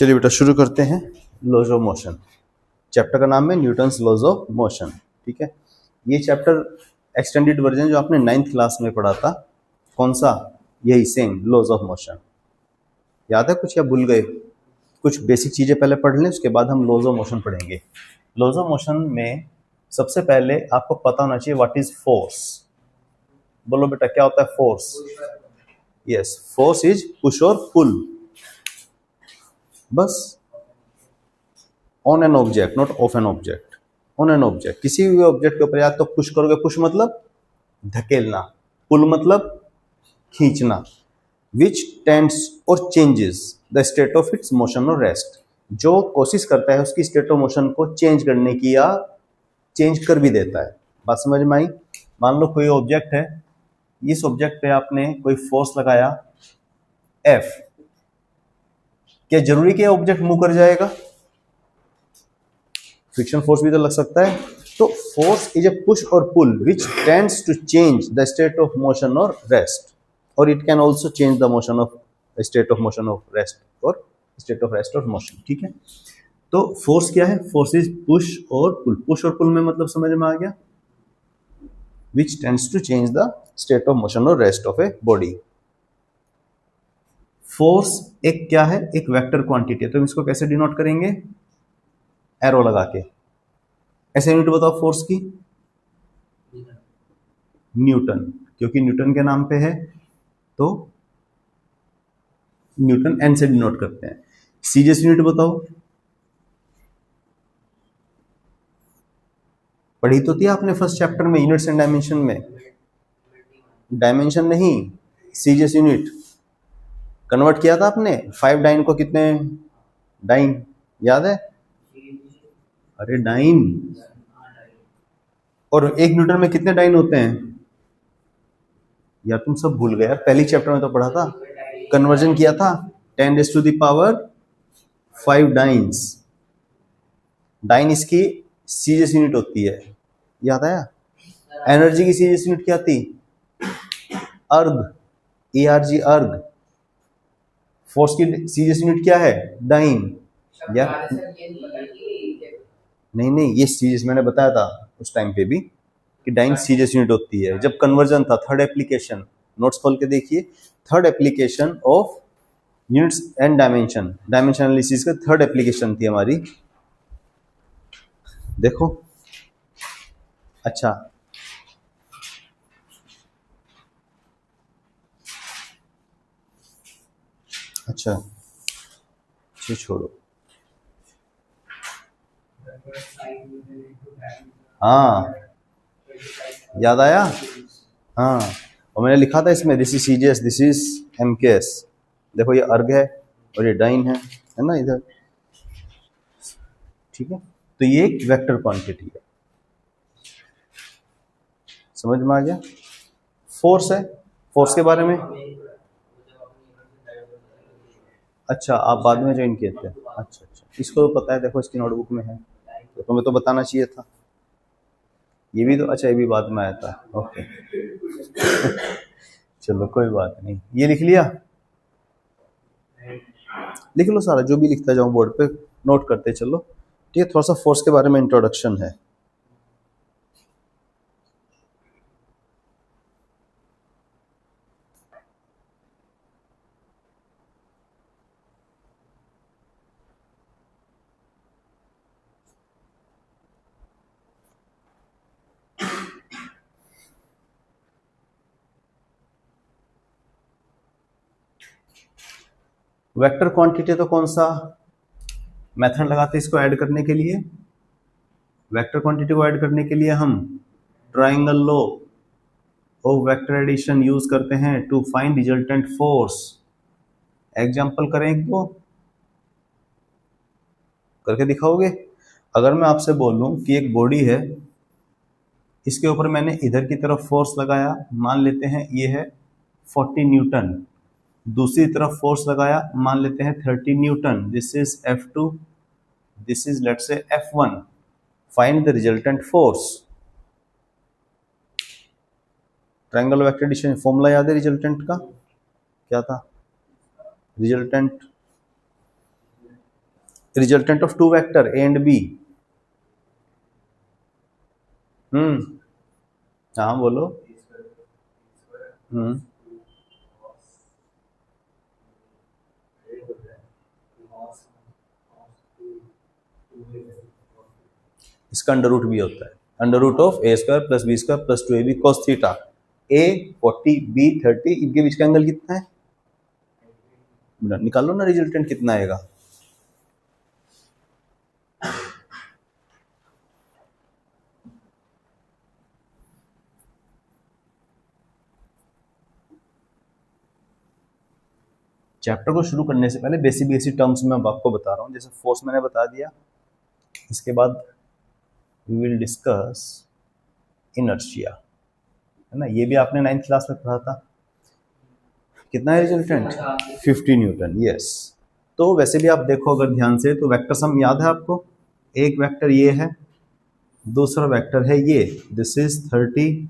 चलिए बेटा शुरू करते हैं लॉज ऑफ मोशन। चैप्टर का नाम है न्यूटन्स लॉज ऑफ मोशन। ठीक है, ये चैप्टर एक्सटेंडेड वर्जन जो आपने 9th क्लास में पढ़ा था, कौन सा, यही सेम लॉज ऑफ मोशन। याद है कुछ या भूल गए? कुछ बेसिक चीजें पहले पढ़ लें, उसके बाद हम लॉज ऑफ मोशन पढ़ेंगे। लॉज ऑफ मोशन में सबसे पहले आपको पता होना चाहिए व्हाट इज फोर्स। बोलो बेटा क्या होता है force? Yes, force is push और पुल। बस on an object, not of an object, on an object. किसी भी ऑब्जेक्ट के ऊपर या तो पुश करोगे, पुश मतलब धकेलना, पुल मतलब खींचना, विच टेंड्स और changes the state of its motion और रेस्ट, जो कोशिश करता है उसकी स्टेट ऑफ मोशन को चेंज करने की या चेंज कर भी देता है। बात समझ में आई? मान लो कोई ऑब्जेक्ट है, इस ऑब्जेक्ट पे आपने कोई फोर्स लगाया F, क्या जरूरी कि ऑब्जेक्ट मूव कर जाएगा? फ्रिक्शन फोर्स भी तो लग सकता है। तो फोर्स इज ए पुश और pull which tends to change the state of motion और रेस्ट, और it can also change the motion of state of motion of rest और state of rest of motion. ठीक है, तो force क्या है? Force is push और पुल। Push और पुल में मतलब समझ में आ गया, which tends to change the state of motion और rest of a body. Force एक क्या है? एक वेक्टर क्वांटिटी है। तो हम इसको कैसे डिनोट करेंगे? एरो लगा के। ऐसे यूनिट बताओ फोर्स की। न्यूटन, क्योंकि न्यूटन के नाम पे है तो न्यूटन एन से डिनोट करते हैं। सीजीएस यूनिट बताओ। पढ़ी तो थी आपने फर्स्ट चैप्टर में, यूनिट्स एंड डायमेंशन में। डायमेंशन नहीं, सीजीएस यूनिट कन्वर्ट किया था आपने। 5 डाइन को कितने डाइन याद है? अरे डाइन। और 1 न्यूटन में कितने डाइन होते हैं? यार तुम सब भूल गए यार, पहली चैप्टर में तो पढ़ा था, कन्वर्जन किया था। 10⁵ डाइन्स। डाइन इसकी सीजीएस यूनिट होती है, याद आया? एनर्जी की सीजीएस यूनिट क्या थी? अर्ग, ERG अर्ग। फोर्स की सीजीएस यूनिट क्या है? डाइन। यार नहीं, ये सीजीएस मैंने बताया था उस टाइम पे भी कि डाइन सीजीएस यूनिट होती है। जब कन्वर्जन था, थर्ड एप्लीकेशन, नोट्स खोल के देखिए, third application of units and dimension, dimension analysis का थर्ड एप्लीकेशन थी हमारी। देखो अच्छा, छोड़ो। हाँ याद आया? हाँ, और मैंने लिखा था इसमें, this is CGS, this is MKS। देखो ये अर्ग है और ये डाइन है ना इधर। ठीक है, तो ये एक वेक्टर क्वांटिटी है। समझ में आ गया? फोर्स है, फोर्स के बारे में। अच्छा, आप बाद में ज्वाइन किए थे? अच्छा, इसको तो पता है, देखो इसकी नोटबुक में है, तो तुम्हें तो बताना चाहिए था। ये भी तो, अच्छा ये भी बाद में आया था, ओके। चलो कोई बात नहीं, ये लिख लिया? लिख लो सारा, जो भी लिखता जाऊं बोर्ड पे, नोट करते चलो। ठीक है, थोड़ा सा फोर्स के बारे में इंट्रोडक्शन है। वेक्टर क्वांटिटी तो कौन सा मेथड लगाते हैं इसको ऐड करने के लिए? वेक्टर क्वांटिटी को ऐड करने के लिए हम triangle law of vector addition use करते हैं to find resultant force. Example करें एक दो, करके दिखाओगे? अगर मैं आपसे बोलूं कि एक बॉडी है, इसके ऊपर मैंने इधर की तरफ फोर्स लगाया, मान लेते हैं ये है 40 न्यूटन, दूसरी तरफ फोर्स लगाया, मान लेते हैं 30 newton, this is F2, this is let's say F1, find the resultant force. Triangle vector addition formula याद है रिजल्टेंट का? क्या था resultant? Resultant of two vector A and B. हाँ बोलो। हम्म इसका अंडर रूट भी होता है, under root of A square plus B square plus 2ab cos theta. A 40 B 30, इनके बीच का एंगल कितना है? निकालो ना रिजल्टेंट कितना आएगा। चैप्टर को शुरू करने से पहले बेसिक टर्म्स में आपको बता रहा हूँ। जैसे फोर्स मैंने बता दिया, इसके बाद वी विल डिस्कस इनर्शिया, है ना। ये भी आपने 9th क्लास में पढ़ा था। कितना है रिजल्टेंट? 50 Newton, yes. तो वैसे भी आप देखो अगर ध्यान से तो वेक्टर सम याद है आपको। एक वेक्टर ये है, दूसरा वेक्टर है ये, this is 30,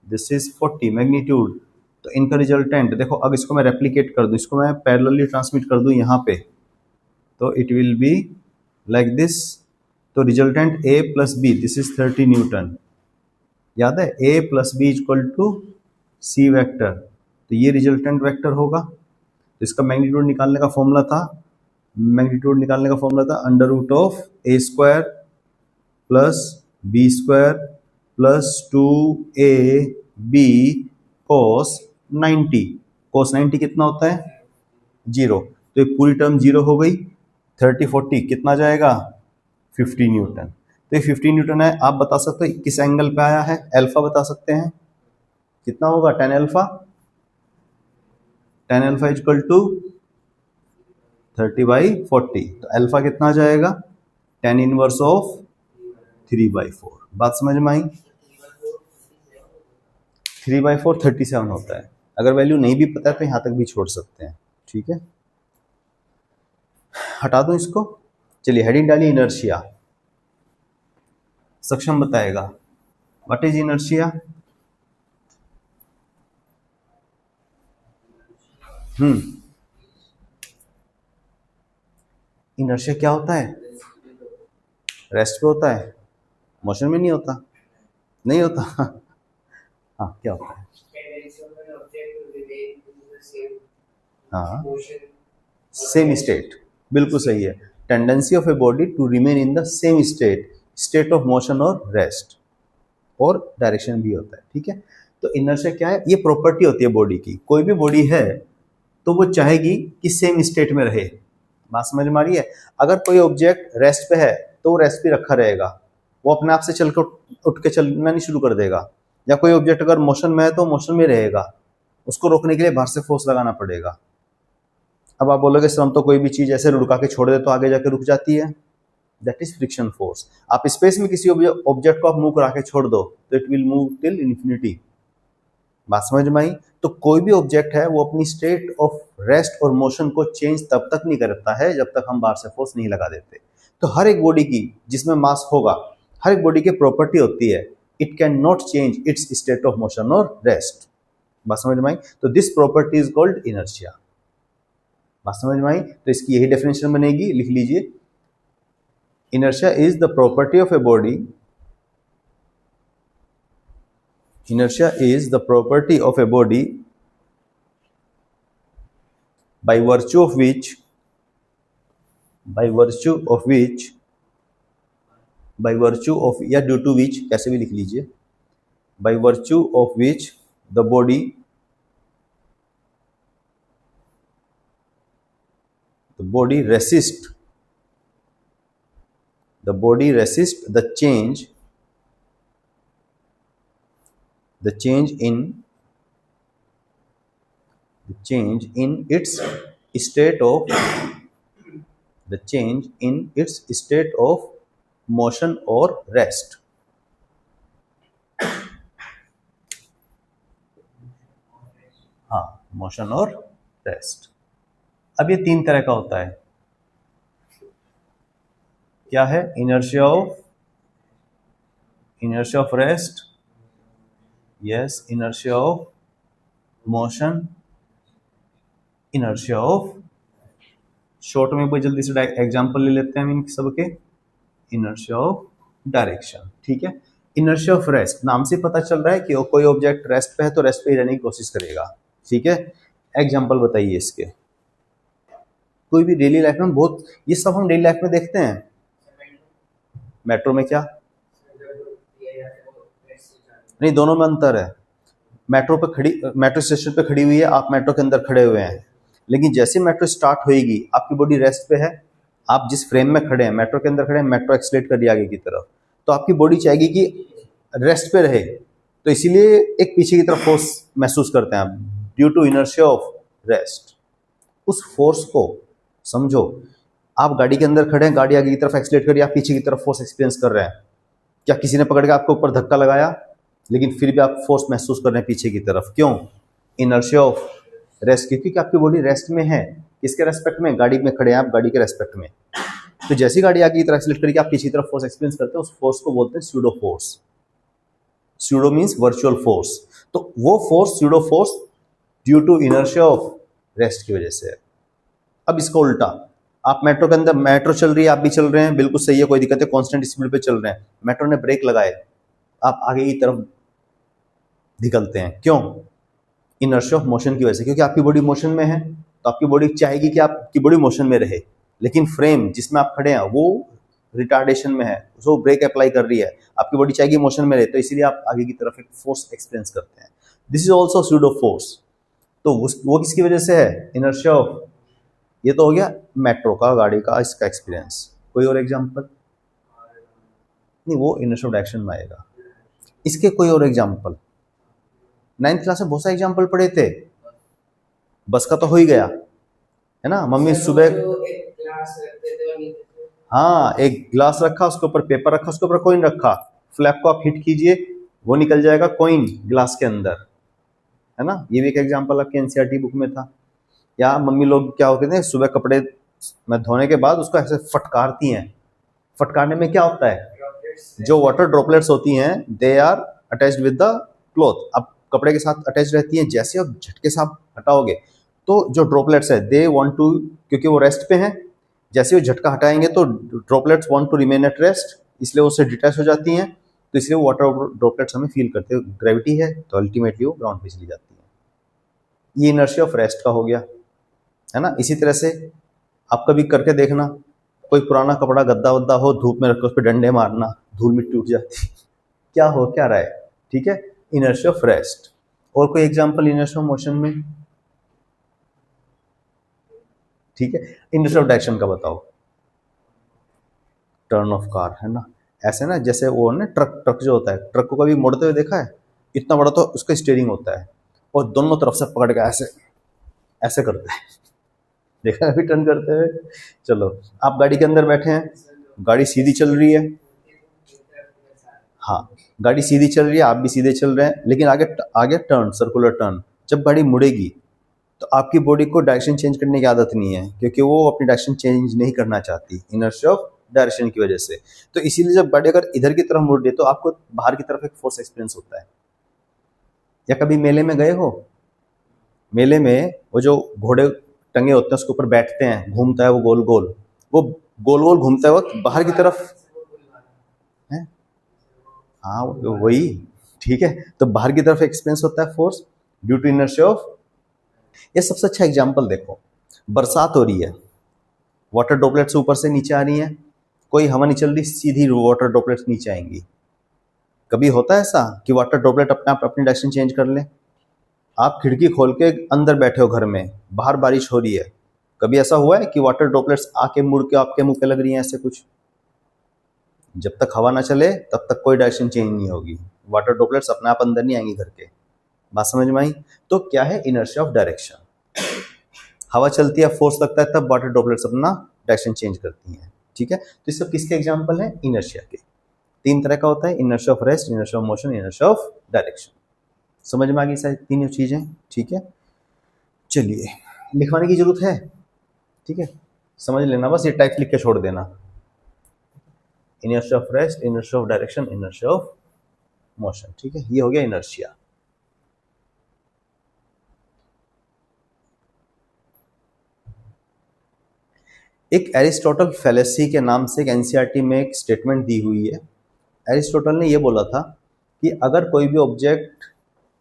this is 40 magnitude. तो इनका रिजल्टेंट देखो। अब इसको मैं रेप्लिकेट कर दूं, इसको मैं पैरेलली ट्रांसमिट कर दूं यहाँ पे, तो it will be like this. तो resultant A plus B, this is 30 newton, याद है। A plus B equal to C vector, तो ये रिजल्टेंट वेक्टर होगा। तो इसका मैग्नीट्यूड निकालने का फॉर्मूला था, under root of A square plus B square plus 2ab cos 90। cos 90 कितना होता है? 0। तो ये पूरी टर्म 0 हो गई। 30 40 कितना जाएगा? 50 न्यूटन। तो ये 50 न्यूटन है। आप बता सकते हो किस एंगल पे आया है? अल्फा बता सकते हैं। कितना होगा? tan alpha. tan alpha equal to 30/40। तो अल्फा कितना जाएगा? tan inverse of 3/4। बात समझ में आई? 3/4 37 होता है। अगर वैल्यू नहीं भी पता है तो यहाँ तक भी छोड़ सकते हैं, ठीक है। हटा दो इसको। चलिए हेडिंग डालिए इनर्शिया। सक्षम बताएगा व्हाट इज इनर्शिया। इनर्शिया क्या होता है? रेस्ट पे होता है, मोशन में नहीं होता। नहीं होता हाँ क्या होता है? हाँ सेम स्टेट, बिल्कुल सही है। Tendency of a body to remain in the same state, state of motion और रेस्ट, और डायरेक्शन भी होता है, ठीक है। तो इनर्शिया क्या है? ये प्रॉपर्टी होती है बॉडी की। कोई भी बॉडी है तो वो चाहेगी कि सेम स्टेट में रहे। बात समझ में आ रही है? अगर कोई ऑब्जेक्ट रेस्ट पे है तो वो रेस्ट पे रखा रहेगा, वो अपने आप से चल के उठ के चलना नहीं शुरू कर देगा। या कोई ऑब्जेक्ट अगर मोशन में है तो मोशन में रहेगा, उसको रोकने के लिए बाहर से फोर्स लगाना पड़ेगा। अब आप बोलोगे सर हम तो कोई भी चीज ऐसे रुका के छोड़ दे तो आगे जाके रुक जाती है, दैट इज फ्रिक्शन फोर्स। आप स्पेस में किसी ऑब्जेक्ट को आप मूव करा के छोड़ दो तो it will move till infinity. बात समझ में आई? तो कोई भी ऑब्जेक्ट है वो अपनी स्टेट ऑफ रेस्ट और मोशन को चेंज तब तक नहीं करता है जब तक हम बाहर से फोर्स नहीं लगा देते। तो हर एक बॉडी की जिसमें मास होगा, हर एक बॉडी की प्रॉपर्टी होती है, it can not change it's state of motion और रेस्ट। बात समझ में आई? तो this property is called inertia. बात समझ में आई? तो इसकी यही डेफिनेशन बनेगी, लिख लीजिए। Inertia is the property of a body, inertia is the property of a body by virtue of which या due to which, कैसे भी लिख लीजिए, by virtue of which the body resist the change in its state of motion or rest। हाँ, motion और rest. अब ये 3 तरह का होता है। क्या है? Inertia of rest, yes, inertia of motion, inertia of short में कोई जल्दी से एग्जांपल ले लेते हैं हम इन सबके। इनर्शिया ऑफ डायरेक्शन, ठीक है। इनर्शिया ऑफ रेस्ट, नाम से पता चल रहा है कि कोई ऑब्जेक्ट रेस्ट पे है तो रेस्ट पे ही रहने की कोशिश करेगा, ठीक है। एग्जांपल बताइए इसके। कोई भी डेली लाइफ में बहुत, ये सब हम डेली लाइफ में देखते हैं। मेट्रो में क्या नहीं, दोनों में अंतर है। मेट्रो स्टेशन पे खड़ी हुई है, आप मेट्रो के अंदर खड़े हुए हैं, लेकिन जैसे मेट्रो स्टार्ट होएगी आपकी बॉडी रेस्ट पे है। आप जिस फ्रेम में खड़े हैं, मेट्रो के अंदर खड़े हैं, मेट्रो एक्सलेट कर दिया आगे की तरफ, तो आपकी बॉडी चाहेगी कि रेस्ट पे रहे, तो इसीलिए एक पीछे की तरफ फोर्स महसूस करते हैं आप, due to inertia of rest. उस फोर्स को समझो, आप गाड़ी के अंदर खड़े हैं, गाड़ी आगे की तरफ एक्सलेट करी, आप पीछे की तरफ फोर्स एक्सपीरियंस कर रहे हैं। क्या किसी ने पकड़ के आपके ऊपर धक्का लगाया, लेकिन फिर भी आप फोर्स महसूस कर रहे हैं पीछे की तरफ, क्यों? इनर्शिया ऑफ रेस्ट, क्योंकि आपकी बॉडी रेस्ट में है। किसके रेस्पेक्ट में? गाड़ी में खड़े हैं आप, गाड़ी के रेस्पेक्ट में। तो जैसी गाड़ी आगे की तरफ एक्सलेट करके आप पीछे की तरफ फोर्स एक्सपीरियंस करते हैं, उस फोर्स को बोलते हैं pseudo force. Pseudo means virtual force. तो वो force, pseudo force, due to inertia of rest की वजह से है। अब इसका उल्टा, आप मेट्रो के अंदर, मेट्रो चल रही है, आप भी चल रहे हैं, बिल्कुल सही है, कोई दिक्कत है, कांस्टेंट स्पीड पे चल रहे हैं, मेट्रो ने ब्रेक लगाए, आप आगे की तरफ निकलते हैं, क्यों? इनर्शिया ऑफ मोशन की वजह से, क्योंकि आपकी बॉडी मोशन में है, तो आपकी बॉडी चाहेगी कि आपकी बॉडी मोशन में रहे, लेकिन फ्रेम जिसमें आप खड़े हैं वो रिटार्डेशन में है, उसको ब्रेक अप्लाई कर रही है, आपकी बॉडी चाहेगी मोशन में रहे, तो इसीलिए आप आगे की तरफ एक फोर्स एक्सपीरियंस करते हैं। This is also pseudo force. तो वो किसकी वजह से है? Inertia of. ये तो हो गया मेट्रो का, गाड़ी का, इसका एक्सपीरियंस। कोई और एग्जांपल? नहीं, वो इनर्शिया ऑफ डायरेक्शन में आएगा। इसके कोई और एग्जांपल? 9th क्लास में बहुत सारे एग्जांपल पढ़े थे। बस का तो हो ही गया है ना, मम्मी सुबह, हाँ, एक गिलास रखा, उसके ऊपर पेपर रखा, उसके ऊपर कॉइन रखा, फ्लैप को आप हिट कीजिए, वो निकल जाएगा कॉइन गिलास के अंदर, है ना। ये भी एक एग्जांपल आपके एनसीईआरटी बुक में था। या मम्मी लोग क्या होते थे, सुबह कपड़े में धोने के बाद उसको ऐसे फटकारती हैं। फटकारने में क्या होता है? जो वाटर ड्रॉपलेट्स होती हैं, they are attached with the cloth. अब कपड़े के साथ अटैच रहती हैं, जैसे आप झटके से आप हटाओगे तो जो ड्रॉपलेट्स है, दे वांट टू, क्योंकि वो रेस्ट पे हैं, जैसे वो झटका हटाएंगे तो droplets want to remain at rest, इसलिए वो उससे डिटैच हो जाती हैं, तो इसलिए वो वाटर ड्रॉपलेट्स हमें फील करते हैं। ग्रेविटी है तो अल्टीमेटली वो ग्राउंड पे चली जाती है। ये इनर्शिया ऑफ रेस्ट का हो गया, है ना। इसी तरह से आप कभी करके देखना, कोई पुराना कपड़ा, गद्दा वद्दा हो, धूप में रखकर उस पर डंडे मारना, धूल मिट्टी उठ जाती, क्या हो क्या रहा है, ठीक है, इनर्शिया ऑफ रेस्ट। और कोई एग्जांपल इनर्शिया ऑफ मोशन में? ठीक है, इनर्शिया ऑफ डायरेक्शन का बताओ। टर्न ऑफ कार, है ना। ऐसे ना, जैसे वो ना ट्रक जो होता है, ट्रक को कभी मोड़ते हुए देखा है? इतना बड़ा तो उसका स्टीयरिंग होता है, और दोनों तरफ से पकड़ के ऐसे ऐसे करते हैं, देखा है अभी टर्न करते हुए? चलो, आप गाड़ी के अंदर बैठे हैं, गाड़ी सीधी चल रही है, हाँ, गाड़ी सीधी चल रही है, आप भी सीधे चल रहे हैं, लेकिन आगे आगे टर्न, सर्कुलर टर्न, जब गाड़ी मुड़ेगी तो आपकी बॉडी को डायरेक्शन चेंज करने की आदत नहीं है, क्योंकि वो अपनी डायरेक्शन चेंज नहीं करना चाहती, इनर्शिया ऑफ डायरेक्शन की वजह से। तो इसीलिए जब गाड़ी अगर इधर की तरफ मुड़ रही है तो आपको बाहर की तरफ एक फोर्स एक्सपीरियंस होता है। या कभी मेले में गए हो? मेले में वो जो घोड़े टंगे होते हैं उसके ऊपर बैठते हैं, घूमता है वो गोल गोल, वो गोल गोल घूमते वक्त बाहर की तरफ है, हाँ वही, ठीक है। तो बाहर की तरफ एक्सपीरियंस होता है force due to inertia of. ये सबसे अच्छा एग्जांपल देखो, बरसात हो रही है, वाटर ड्रॉपलेट्स ऊपर से नीचे आ रही हैं, कोई हवा नहीं चल रही, सीधी वाटर ड्रॉपलेट्स नीचे आएंगी। कभी होता है ऐसा कि वाटर ड्रॉपलेट अपने आप अपनी डायरेक्शन चेंज कर ले? आप खिड़की खोल के अंदर बैठे हो घर में, बाहर बारिश हो रही है, कभी ऐसा हुआ है कि वाटर ड्रॉपलेट्स आके मुड़ के आपके मुंह पे लग रही हैं ऐसे कुछ? जब तक हवा ना चले तब तक कोई डायरेक्शन चेंज नहीं होगी, वाटर ड्रॉपलेट्स अपने आप अंदर नहीं आएंगी घर के। बात समझ में आई? तो क्या है इनर्शिया ऑफ डायरेक्शन? हवा चलती है, फोर्स लगता है, तब वाटर ड्रॉपलेट्स अपना डायरेक्शन चेंज करती हैं, ठीक है। तो ये सब किसके एग्जांपल हैं? इनर्शिया के। 3 तरह का होता है, inertia of rest, inertia of motion, inertia of direction. समझ में आ गई सारी तीनों चीजें, ठीक है। चलिए, लिखवाने की जरूरत है, ठीक है, समझ लेना, बस ये टाइप लिख के छोड़ देना, inertia of rest, inertia of direction, inertia of motion, ठीक है। ये हो गया इनर्शिया। एक एरिस्टोटल फैलेसी के नाम से एक एनसीईआरटी में एक स्टेटमेंट दी हुई है। एरिस्टोटल ने ये बोला था कि अगर कोई भी ऑब्जेक्ट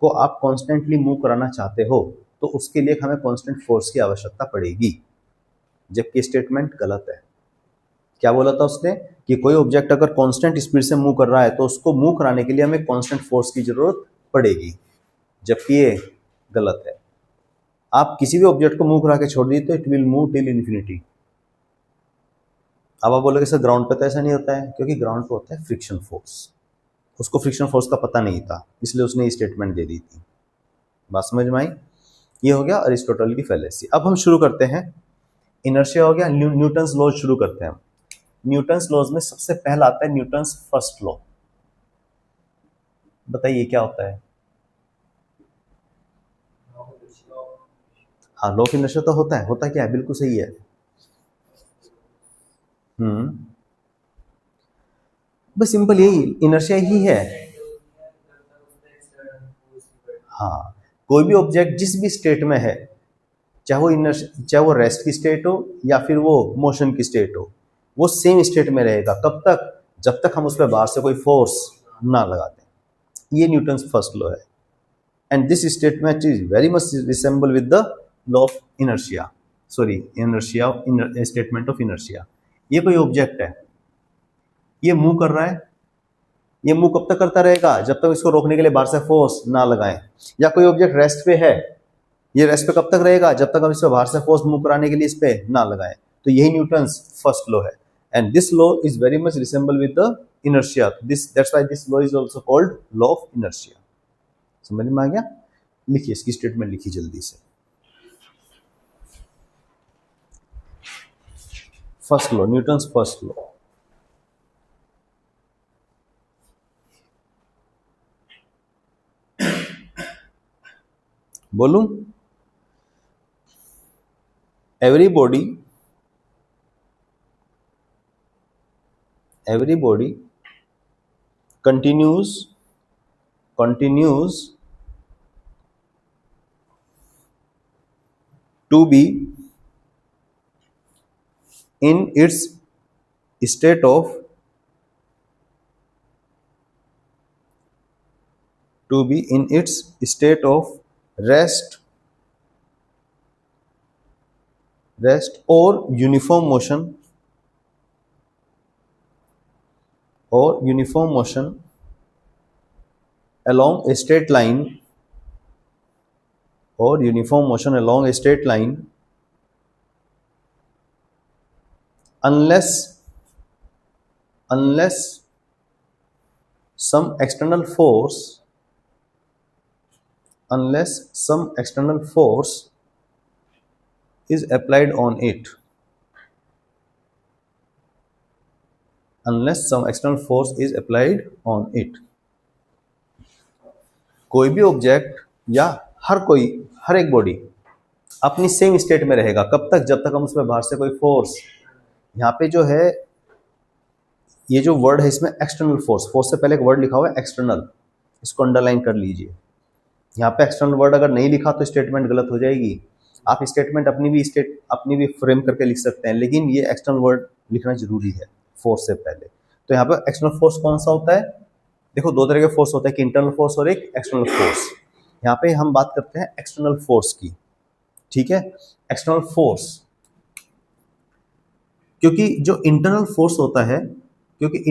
को आप कॉन्स्टेंटली मूव कराना चाहते हो तो उसके लिए हमें कांस्टेंट फोर्स की आवश्यकता पड़ेगी, जबकि स्टेटमेंट गलत है। क्या बोला था उसने कि कोई ऑब्जेक्ट अगर कांस्टेंट स्पीड से मूव कर रहा है तो उसको मूव कराने के लिए हमें कांस्टेंट फोर्स की जरूरत पड़ेगी, जबकि ये गलत है। आप किसी भी ऑब्जेक्ट को मूव करा के छोड़ दिए तो it will move till infinity. अब आप बोलोगे सर ग्राउंड पे तो ऐसा नहीं होता है, क्योंकि ग्राउंड पे होता है फ्रिक्शन फोर्स। उसको फ्रिक्शन फोर्स का पता नहीं था, इसलिए उसने ये स्टेटमेंट दे दी थी। बात समझ में आई? ये हो गया अरिस्टोटल की फैलेसी। अब हम शुरू करते हैं, इनर्शिया हो गया, न्यूटन्स लॉज शुरू करते हैं हम। न्यूटन्स लॉज में सबसे पहला आता है न्यूटन्स फर्स्ट लॉ। बताइए क्या होता है? हाँ, लॉ ऑफ इनर्शिया तो होता है। होता क्या है? बिल्कुल सही है। बस सिंपल यही इनर्शिया ही है। हाँ, कोई भी ऑब्जेक्ट जिस भी स्टेट में है, चाहे वो रेस्ट की स्टेट हो या फिर वो मोशन की स्टेट हो, वो सेम स्टेट में रहेगा। कब तक? जब तक हम उस पर बाहर से कोई फोर्स ना लगा दें। ये न्यूटन्स फर्स्ट लॉ है। And this statement is very much resemble with the law of inertia, inertia, statement of inertia. ये कोई ऑब्जेक्ट है, ये मूव कर रहा है। ये मूव कब तक करता रहेगा? जब तक इसको रोकने के लिए बाहर से फोर्स ना लगाएं। या कोई ऑब्जेक्ट रेस्ट पे है, ये रेस्ट पे कब तक रहेगा? जब तक हम इस पे बाहर से फोर्स मूव कराने के लिए इस पे ना लगाएं। तो यही न्यूटन्स फर्स्ट लॉ है। And this law is very much resemble with the inertia. That's why this law is also called law of inertia. समझ में आ गया? लिखिए, इसकी स्टेटमेंट लिखिए जल्दी से। First law, Newton's first law. बोलूं? every body continues to be in its state of rest or uniform motion along a straight line unless some external force is applied on it. कोई भी object या हर एक body अपनी same state में रहेगा। कब तक? जब तक हम उसमें बाहर से कोई फोर्स, यहाँ पे जो है ये जो वर्ड है इसमें एक्सटर्नल फोर्स से पहले एक वर्ड लिखा हुआ है एक्सटर्नल, इसको अंडरलाइन कर लीजिए। यहाँ पे एक्सटर्नल वर्ड अगर नहीं लिखा तो स्टेटमेंट गलत हो जाएगी। आप स्टेटमेंट अपनी भी फ्रेम करके लिख सकते हैं, लेकिन ये एक्सटर्नल वर्ड लिखना जरूरी है फोर्स से पहले। तो यहाँ पे एक्सटर्नल फोर्स कौन सा होता है? देखो, दो तरह के फोर्स होता है, कि इंटरनल फोर्स और एक एक्सटर्नल फोर्स। यहाँ पे हम बात करते हैं एक्सटर्नल फोर्स की, ठीक है? एक्सटर्नल फोर्स, क्योंकि जो इंटरनल फोर्स होता है, क्योंकि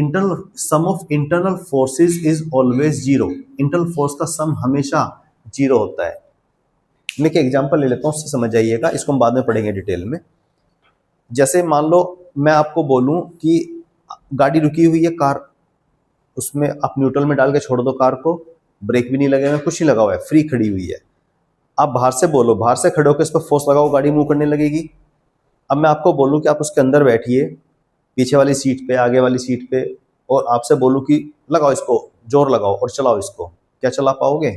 sum of internal forces is always zero. Internal force का सम हमेशा जीरो होता है। मैं एक एग्जांपल ले लेता हूँ, उससे समझ जाइएगा, इसको हम बाद में पढ़ेंगे डिटेल में। जैसे मान लो मैं आपको बोलूं कि गाड़ी रुकी हुई है, कार, उसमें आप न्यूट्रल में डाल के छोड़ दो कार को, ब्रेक भी नहीं लगे हुए, कुछ नहीं लगा हुआ है, फ्री खड़ी हुई है। आप बाहर से बोलो, बाहर से खड़े होकर इस पर फोर्स लगाओ, गाड़ी मूव करने लगेगी। अब मैं आपको बोलूं कि आप उसके अंदर बैठिए, पीछे वाली सीट पे, आगे वाली सीट पे, और आपसे बोलूं कि लगाओ इसको, जोर लगाओ और चलाओ इसको, क्या चला पाओगे?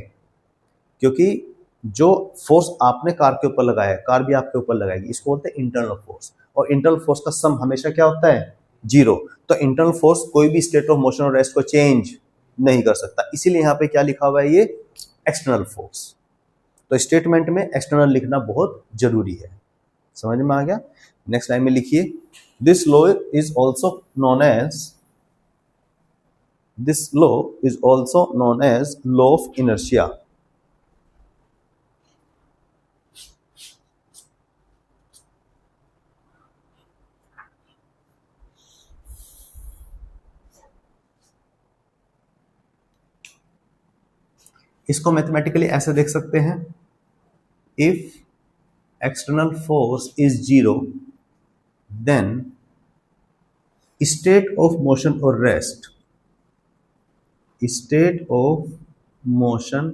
क्योंकि जो फोर्स आपने कार के ऊपर लगाया है, कार भी आपके ऊपर लगाएगी। इसको बोलते हैं इंटरनल फोर्स, और इंटरनल फोर्स का सम हमेशा क्या होता है? जीरो। तो इंटरनल फोर्स कोई भी स्टेट ऑफ मोशन और रेस्ट को चेंज नहीं कर सकता। इसीलिए यहाँ पे क्या लिखा हुआ है? ये एक्सटर्नल फोर्स। तो स्टेटमेंट में एक्सटर्नल लिखना बहुत जरूरी है। समझ में आ गया? नेक्स्ट लाइन में लिखिए, this law is also known as law of inertia. इसको मैथमेटिकली ऐसे देख सकते हैं, if external force is zero then state of motion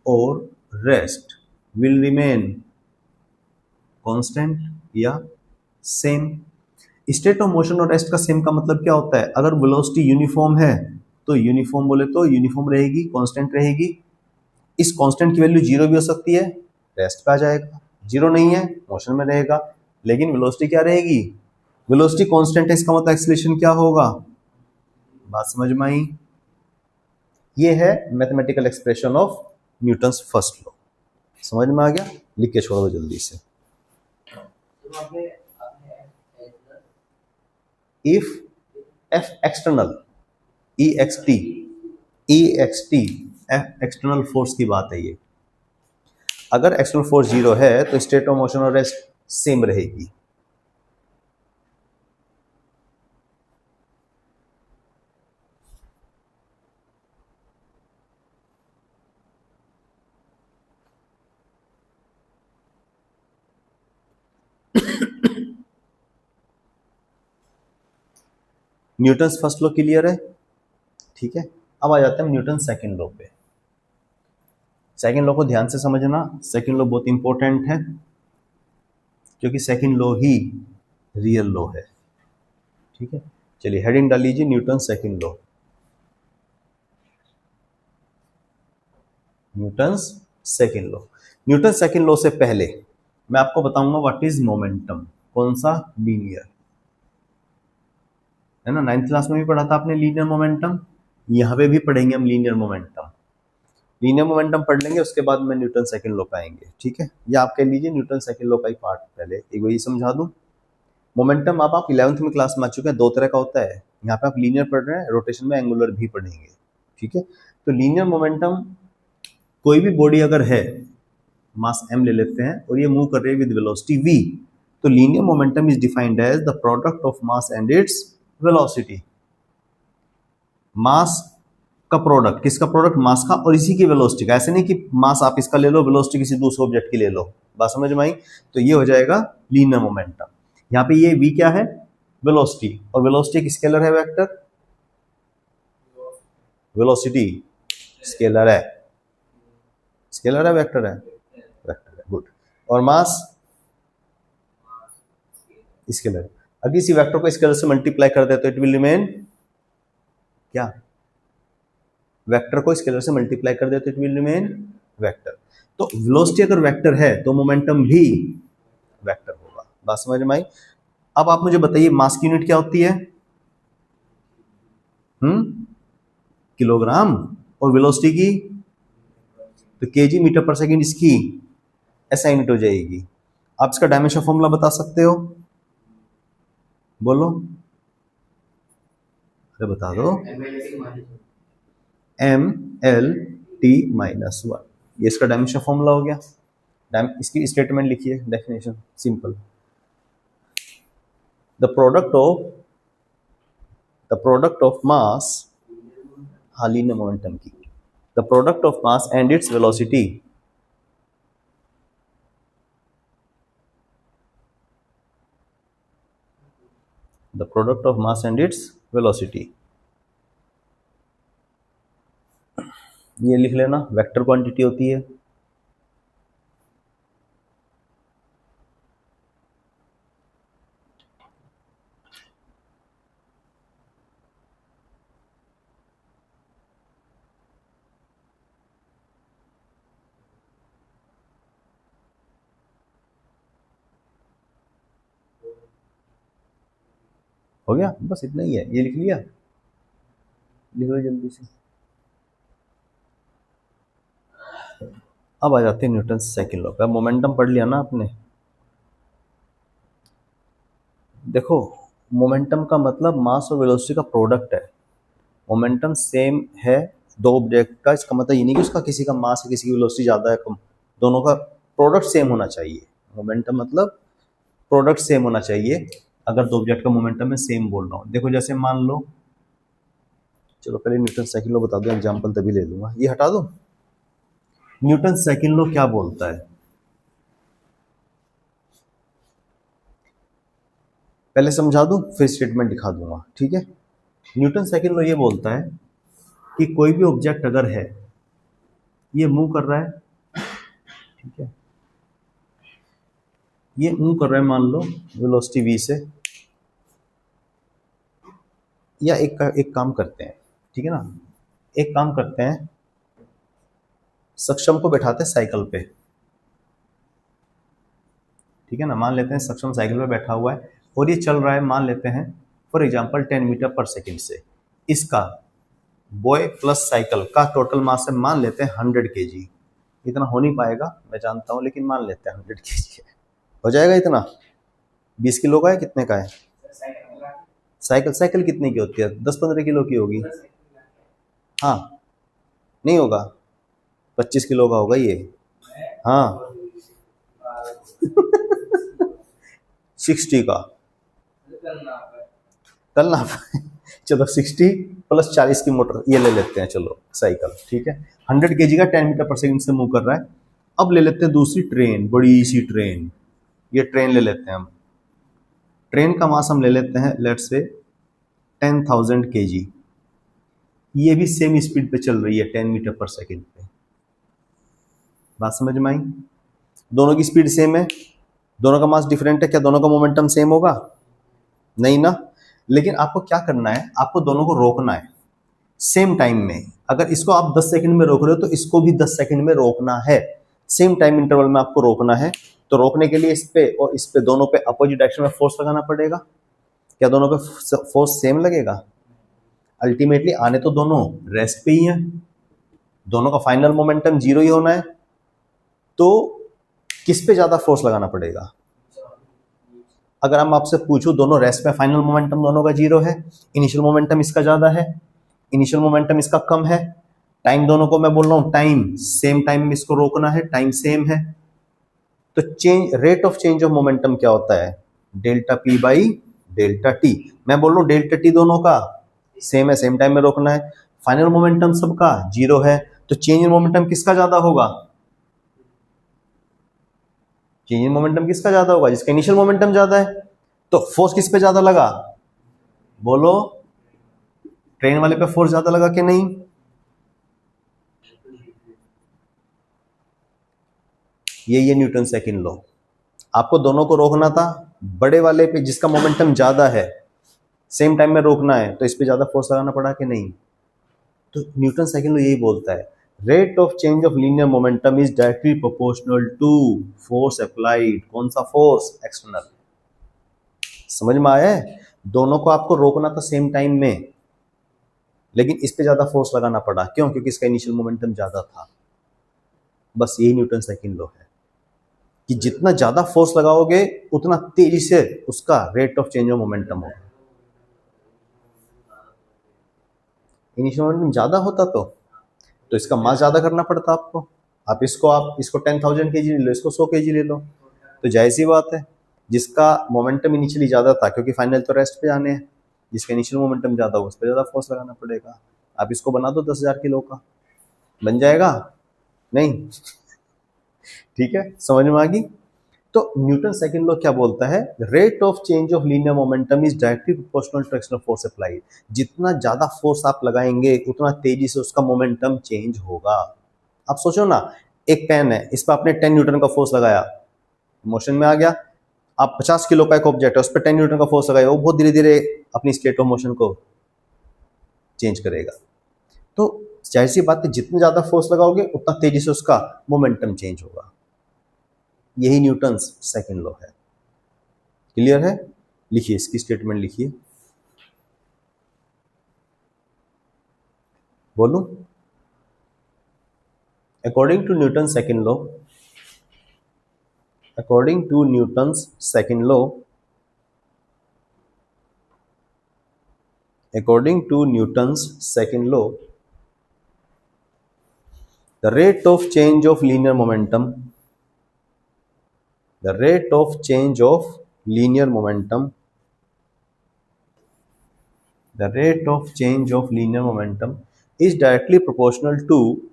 और रेस्ट विल रिमेन कांस्टेंट या सेम। स्टेट ऑफ मोशन और रेस्ट का सेम का मतलब क्या होता है, अगर वेलोसिटी यूनिफॉर्म है तो यूनिफॉर्म बोले तो यूनिफॉर्म रहेगी, कांस्टेंट रहेगी। इस कांस्टेंट की वैल्यू जीरो भी हो सकती है, रेस्ट पे आ जाएगा, जीरो नहीं है मोशन में रहेगा, लेकिन वेलोसिटी क्या रहेगी, वेलोसिटी कांस्टेंट है, इसका मतलब एक्सीलरेशन क्या होगा। बात समझ में आई। ये है mathematical expression of Newton's first law. समझ में आ गया, लिख के छोड़ो जल्दी से। If F external EXT external force की बात है ये, अगर एक्सटर्नल फोर्स जीरो है तो स्टेट ऑफ मोशन और रेस्ट सेम रहेगी। न्यूटन्स फर्स्ट लॉ क्लियर है, ठीक है। अब आ जाते हैं न्यूटन सेकंड लॉ पे। सेकंड लॉ को ध्यान से समझना, सेकंड लॉ बहुत इंपॉर्टेंट है क्योंकि सेकंड लॉ ही रियल लॉ है, ठीक है। चलिए हेडिंग डाल लीजिए, Newton second law. Newton's second law. Newton second law से पहले मैं आपको बताऊंगा व्हाट इज मोमेंटम। कौन सा, लीनियर, है ना। 9th क्लास में भी पढ़ा था आपने लीनियर मोमेंटम, यहाँ पे भी पढ़ेंगे हम लीनियर मोमेंटम। लीनियर मोमेंटम पढ़ लेंगे, उसके बाद में न्यूटन सेकंड लॉ पे आएंगे, ठीक है। या आप कह लीजिए न्यूटन सेकंड लॉ का ही पार्ट पहले एक वही समझा दूं। मोमेंटम आप 11th में क्लास में आ चुके हैं, दो तरह का होता है। यहाँ पे आप लीनियर पढ़ रहे हैं, रोटेशन में एंगुलर भी पढ़ेंगे, ठीक है। तो लीनियर मोमेंटम, कोई भी बॉडी अगर है, मास m ले लेते हैं और ये मूव कर रही है विद वेलोसिटी v, तो linear momentum is defined as the product of mass and its velocity. Mass का प्रोडक्ट, किसका प्रोडक्ट, मास का और इसी की वेलोसिटी का। ऐसे नहीं कि मास आप इसका ले लो, वेलोसिटी किसी दूसरे ऑब्जेक्ट की ले लो। बात समझ में आई। तो ये हो जाएगा लीनियर मोमेंटम। यहाँ पे ये v क्या है, वेलोसिटी, और वेलोसिटी एक स्केलर है, वेक्टर। वेलोसिटी स्केलर है, स्केलर है वेक्टर है, वेक्टर है, गुड। और मास स्केलर। अगर इसी वेक्टर को स्केलर से मल्टीप्लाई कर दे तो इट विल रिमेन क्या, वेक्टर को स्केलर से मल्टीप्लाई कर दे तो इट विल रिमेन वेक्टर। तो वेलोसिटी अगर वेक्टर है तो मोमेंटम भी वेक्टर होगा। बात समझ में आई। अब आप मुझे बताइए मास की यूनिट क्या होती है, किलोग्राम, और वेलोसिटी की तो केजी मीटर पर सेकंड, इसकी ऐसा यूनिट हो जाएगी। आप इसका डायमेंशन फॉर्मूला बता सकते हो, बोलो, अरे बता दो। MLT-1, ये इसका डायमेंशन फॉर्मूला हो गया। इसकी स्टेटमेंट लिखिए, definition simple. The product of मास, हाँ लीनियर मोमेंटम की, the product of mass and its velocity, the product of mass and its velocity, ये लिख लेना, वेक्टर क्वांटिटी होती है। हो गया, बस इतना ही है, ये लिख लिया, लिख लो जल्दी से। अब आ जाते हैं न्यूटन सेकंड लॉ पे। मोमेंटम पढ़ लिया ना आपने, देखो, मोमेंटम का मतलब मास और वेलोसिटी का प्रोडक्ट है। मोमेंटम सेम है दो ऑब्जेक्ट का, इसका मतलब ये नहीं कि उसका किसी का मास है किसी की वेलोसिटी ज़्यादा है कम, दोनों का प्रोडक्ट सेम होना चाहिए। मोमेंटम मतलब प्रोडक्ट सेम होना चाहिए। अगर दो ऑब्जेक्ट का मोमेंटम है सेम बोल रहा हूँ। देखो जैसे मान लो, चलो पहले न्यूटन सेकंड लॉ बता दो, एग्जाम्पल तभी ले लूंगा, ये हटा दो। न्यूटन सेकंड लॉ क्या बोलता है, पहले समझा दूं फिर स्टेटमेंट दिखा दूंगा, ठीक है। न्यूटन सेकंड लॉ ये बोलता है कि कोई भी ऑब्जेक्ट अगर है, ये मूव कर रहा है, ठीक है, ये मूव कर रहा है मान लो वेलोसिटी v से, या एक काम करते हैं, ठीक है ना, एक काम करते हैं, सक्षम को बैठाते हैं साइकिल पे, ठीक है ना, मान लेते हैं सक्षम साइकिल पे बैठा हुआ है और ये चल रहा है, मान लेते हैं फॉर एग्जांपल 10 मीटर पर सेकंड से। इसका बॉय प्लस साइकिल का टोटल मास है, मान लेते हैं 100 kg। इतना हो नहीं पाएगा मैं जानता हूँ, लेकिन मान लेते हैं 100 kg है। हो जाएगा इतना? 20 किलो का है, कितने का है? साइकिल साइकिल कितने की होती है? 10-15 किलो की होगी। हाँ, नहीं होगा, 25 किलो का होगा ये। हाँ 60 का कल ना चलो 60 प्लस 40 की मोटर ये ले लेते हैं, चलो साइकिल, ठीक है। 100 kg का 10 मीटर पर सेकंड से मूव कर रहा है। अब ले लेते हैं दूसरी ट्रेन, बड़ी सी ट्रेन, ये ट्रेन ले लेते हैं हम। ट्रेन का मास हम ले लेते हैं लेट्स से 10,000 kg। ये भी सेम स्पीड पे चल रही है 10 मीटर पर सेकंड पे। बात समझ में आई? दोनों की स्पीड सेम है, दोनों का मास डिफरेंट है, क्या दोनों का मोमेंटम सेम होगा? नहीं ना। लेकिन आपको क्या करना है, आपको दोनों को रोकना है सेम टाइम में। अगर इसको आप 10 सेकंड में रोक रहे हो तो इसको भी 10 सेकंड में रोकना है, सेम टाइम इंटरवल में आपको रोकना है। तो रोकने के लिए इस पे और इस पे दोनों पे अपोजिट डायरेक्शन में फोर्स लगाना पड़ेगा। क्या दोनों पे फोर्स सेम लगेगा? अल्टीमेटली आने तो दोनों रेस्ट पे ही है, दोनों का फाइनल मोमेंटम जीरो ही होना है। तो किस पे ज्यादा फोर्स लगाना पड़ेगा? अगर हम आपसे पूछूं दोनों रेस्ट में, फाइनल मोमेंटम दोनों का जीरो है, इनिशियल मोमेंटम इसका ज्यादा है, इनिशियल मोमेंटम इसका कम है, टाइम दोनों को मैं बोल रहा हूं टाइम सेम टाइम में इसको रोकना है, टाइम सेम है। तो change rate of change of momentum क्या होता है? Delta P by delta T. मैं बोल रहा हूं डेल्टा टी दोनों का सेम है, सेम टाइम में रोकना है, फाइनल मोमेंटम सबका जीरो है। तो चेंज इन मोमेंटम किसका ज्यादा होगा? चेंज इन मोमेंटम किसका ज्यादा होगा? जिसका इनिशियल मोमेंटम ज्यादा है। तो फोर्स किस पे ज्यादा लगा? बोलो, ट्रेन वाले पे फोर्स ज्यादा लगा कि नहीं? ये न्यूटन सेकंड लॉ। आपको दोनों को रोकना था, बड़े वाले पे जिसका मोमेंटम ज्यादा है सेम टाइम में रोकना है, तो इस पे ज्यादा फोर्स लगाना पड़ा कि नहीं? तो न्यूटन सेकंड लॉ यही बोलता है, rate of change of linear momentum is directly proportional to force applied. कौन सा फोर्स? एक्सटर्नल। समझ में आया है? दोनों को आपको रोकना था सेम टाइम में, लेकिन इस पे ज्यादा फोर्स लगाना पड़ा, क्यों? क्योंकि इसका इनिशियल मोमेंटम ज्यादा था। बस यही न्यूटन सेकंड लॉ है कि जितना ज्यादा फोर्स लगाओगे उतना तेजी से उसका rate of change of momentum होगा। इनिशियल मोमेंटम ज्यादा होता तो इसका मास ज्यादा करना पड़ता आपको। आप इसको 10,000 kg ले लो, इसको 100 kg ले लो, तो जाहिर सी बात है जिसका मोमेंटम इनिशियली ज्यादा था, क्योंकि फाइनल तो रेस्ट पे जाने हैं, जिसका इनिशियल मोमेंटम ज्यादा हो उस पर ज्यादा फोर्स लगाना पड़ेगा। आप इसको बना दो 10,000 किलो का, बन जाएगा? नहीं ठीक है, समझ में आ गई? तो न्यूटन सेकंड लॉ क्या बोलता है? Rate of change of linear momentum is directly proportional to external force applied. जितना ज्यादा फोर्स आप लगाएंगे उतना तेजी से उसका मोमेंटम चेंज होगा। आप सोचो ना, एक पेन है, इस पर आपने 10 न्यूटन का फोर्स लगाया, मोशन में आ गया। आप 50 किलो का एक ऑब्जेक्ट है, उस पर 10 न्यूटन का फोर्स लगाया, वो बहुत धीरे धीरे अपनी स्टेट ऑफ मोशन को चेंज करेगा। तो जाहिर सी बात है जितना ज्यादा फोर्स लगाओगे उतना तेजी से उसका मोमेंटम चेंज होगा। यही न्यूटन सेकंड लॉ है। क्लियर है? लिखिए, इसकी स्टेटमेंट लिखिए, बोलूं। According to Newton second law, according to Newton second law, According to Newton's second law, the rate of change of linear momentum, the rate of change of linear momentum, the rate of change of linear momentum is directly proportional to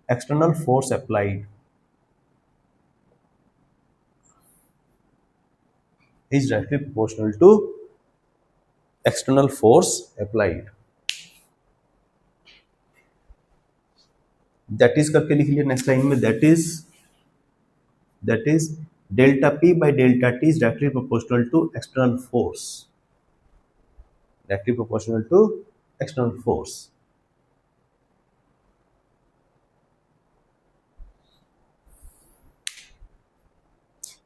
external force applied, is directly proportional to external force applied. That is करके लिख लिया next line में, that is delta p by delta t is directly proportional to external force, directly proportional to external force.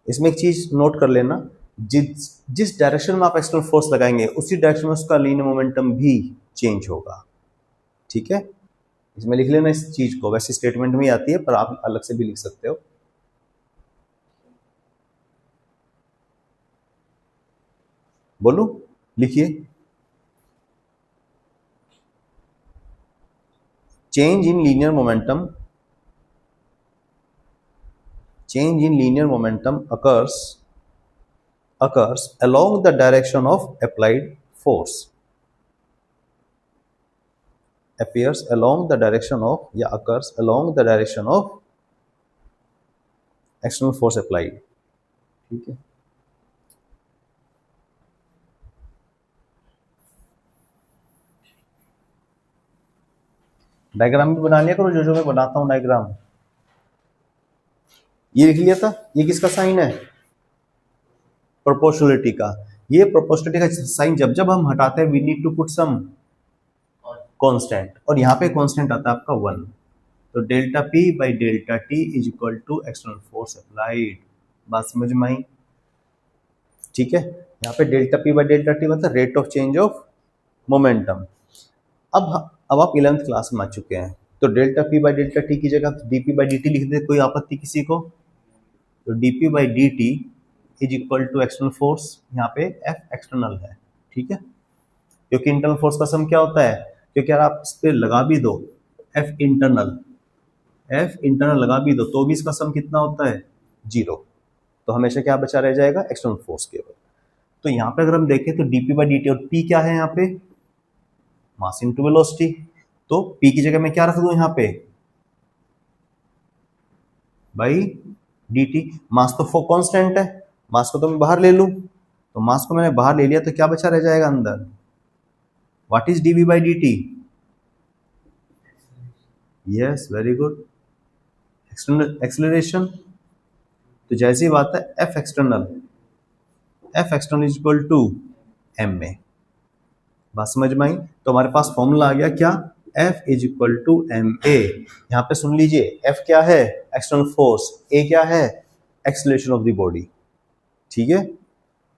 इसमें एक चीज note कर लेना, जिस डायरेक्शन में आप एक्सटर्नल फोर्स लगाएंगे उसी डायरेक्शन में उसका लीनियर मोमेंटम भी चेंज होगा, ठीक है। इसमें लिख लेना इस चीज को, वैसे स्टेटमेंट में ही आती है पर आप अलग से भी लिख सकते हो। बोलो, लिखिए। Change in linear momentum, change in linear momentum occurs along the direction of applied force, occurs along the direction of external force applied, ठीक है। डायग्राम भी बना लिया करो, जो मैं बनाता हूं डायग्राम। ये लिख लिया था, ये किसका साइन है? प्रोपोर्शनलिटी का। ये प्रोपोर्शनलिटी का साइन जब जब हम हटाते हैं we need to put some constant, और यहाँ पे कांस्टेंट आता है आपका 1। तो delta P by delta T is equal to external force applied. बात समझ में आई? ठीक है, यहाँ पे delta P by delta T मतलब rate of change of momentum. अब आप 11th क्लास में आ चुके हैं, तो delta P by delta T की जगह डीपी बाई डी टी लिख दे, कोई आपत्ति किसी को? तो DP by D T is equal to external force, यहाँ पे एफ एक्सटर्नल है, ठीक है। क्योंकि इंटरनल फोर्स का सम क्या होता है? क्योंकि यार आप इस पर लगा भी दो एफ इंटरनल लगा भी दो तो भी इसका सम कितना होता है? 0। तो हमेशा क्या बचा रह जाएगा? एक्सटर्नल फोर्स केवल। तो यहाँ पे अगर हम देखें तो डीपी बाई डी टी, और पी क्या है यहाँ पे? Mass into velocity. तो पी की जगह मैं क्या रख दूं यहाँ पे? By D T. मास तो फो कांस्टेंट है, मास को तो मैं बाहर ले लूं, तो मास को मैंने बाहर ले लिया तो क्या बचा रह जाएगा अंदर? What is DV by D T? Yes, very good, external acceleration. तो जैसी बात है F external is equal to M में। बात समझ में आई? तो हमारे पास फॉर्मूला आ गया क्या? F is equal to M A. यहाँ पे सुन लीजिए, F क्या है? एक्सटर्नल फोर्स, A क्या है? एक्सेलरेशन ऑफ द बॉडी, ठीक है,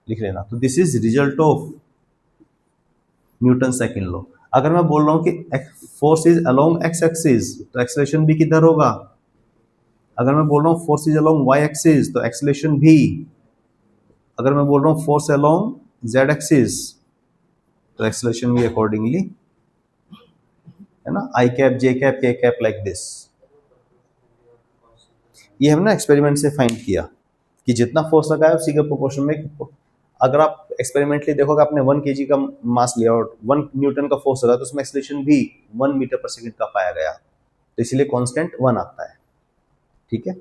लिख लेना। तो this is result of Newton second law. अगर मैं बोल रहा हूं कि force is along x axis तो एक्सेलरेशन भी किधर होगा? अगर मैं बोल रहा हूं force is along y axis तो एक्सेलरेशन भी। अगर मैं बोल रहा हूं फोर्स अलोंग जेड एक्सिस तो एक्सेलरेशन भी अकॉर्डिंगली, है ना, i cap j cap k cap like this. ये हमने एक्सपेरिमेंट से फाइंड किया कि जितना फोर्स लगाया उसी के प्रोपोर्शन में। अगर आप एक्सपेरिमेंटली देखोगे, आपने 1 kg का मास लिया और 1 न्यूटन का फोर्स लगा तो उसमें एक्सेलरेशन भी 1 मीटर पर सेकंड का पाया गया, तो इसीलिए कांस्टेंट 1 आता है, ठीक है।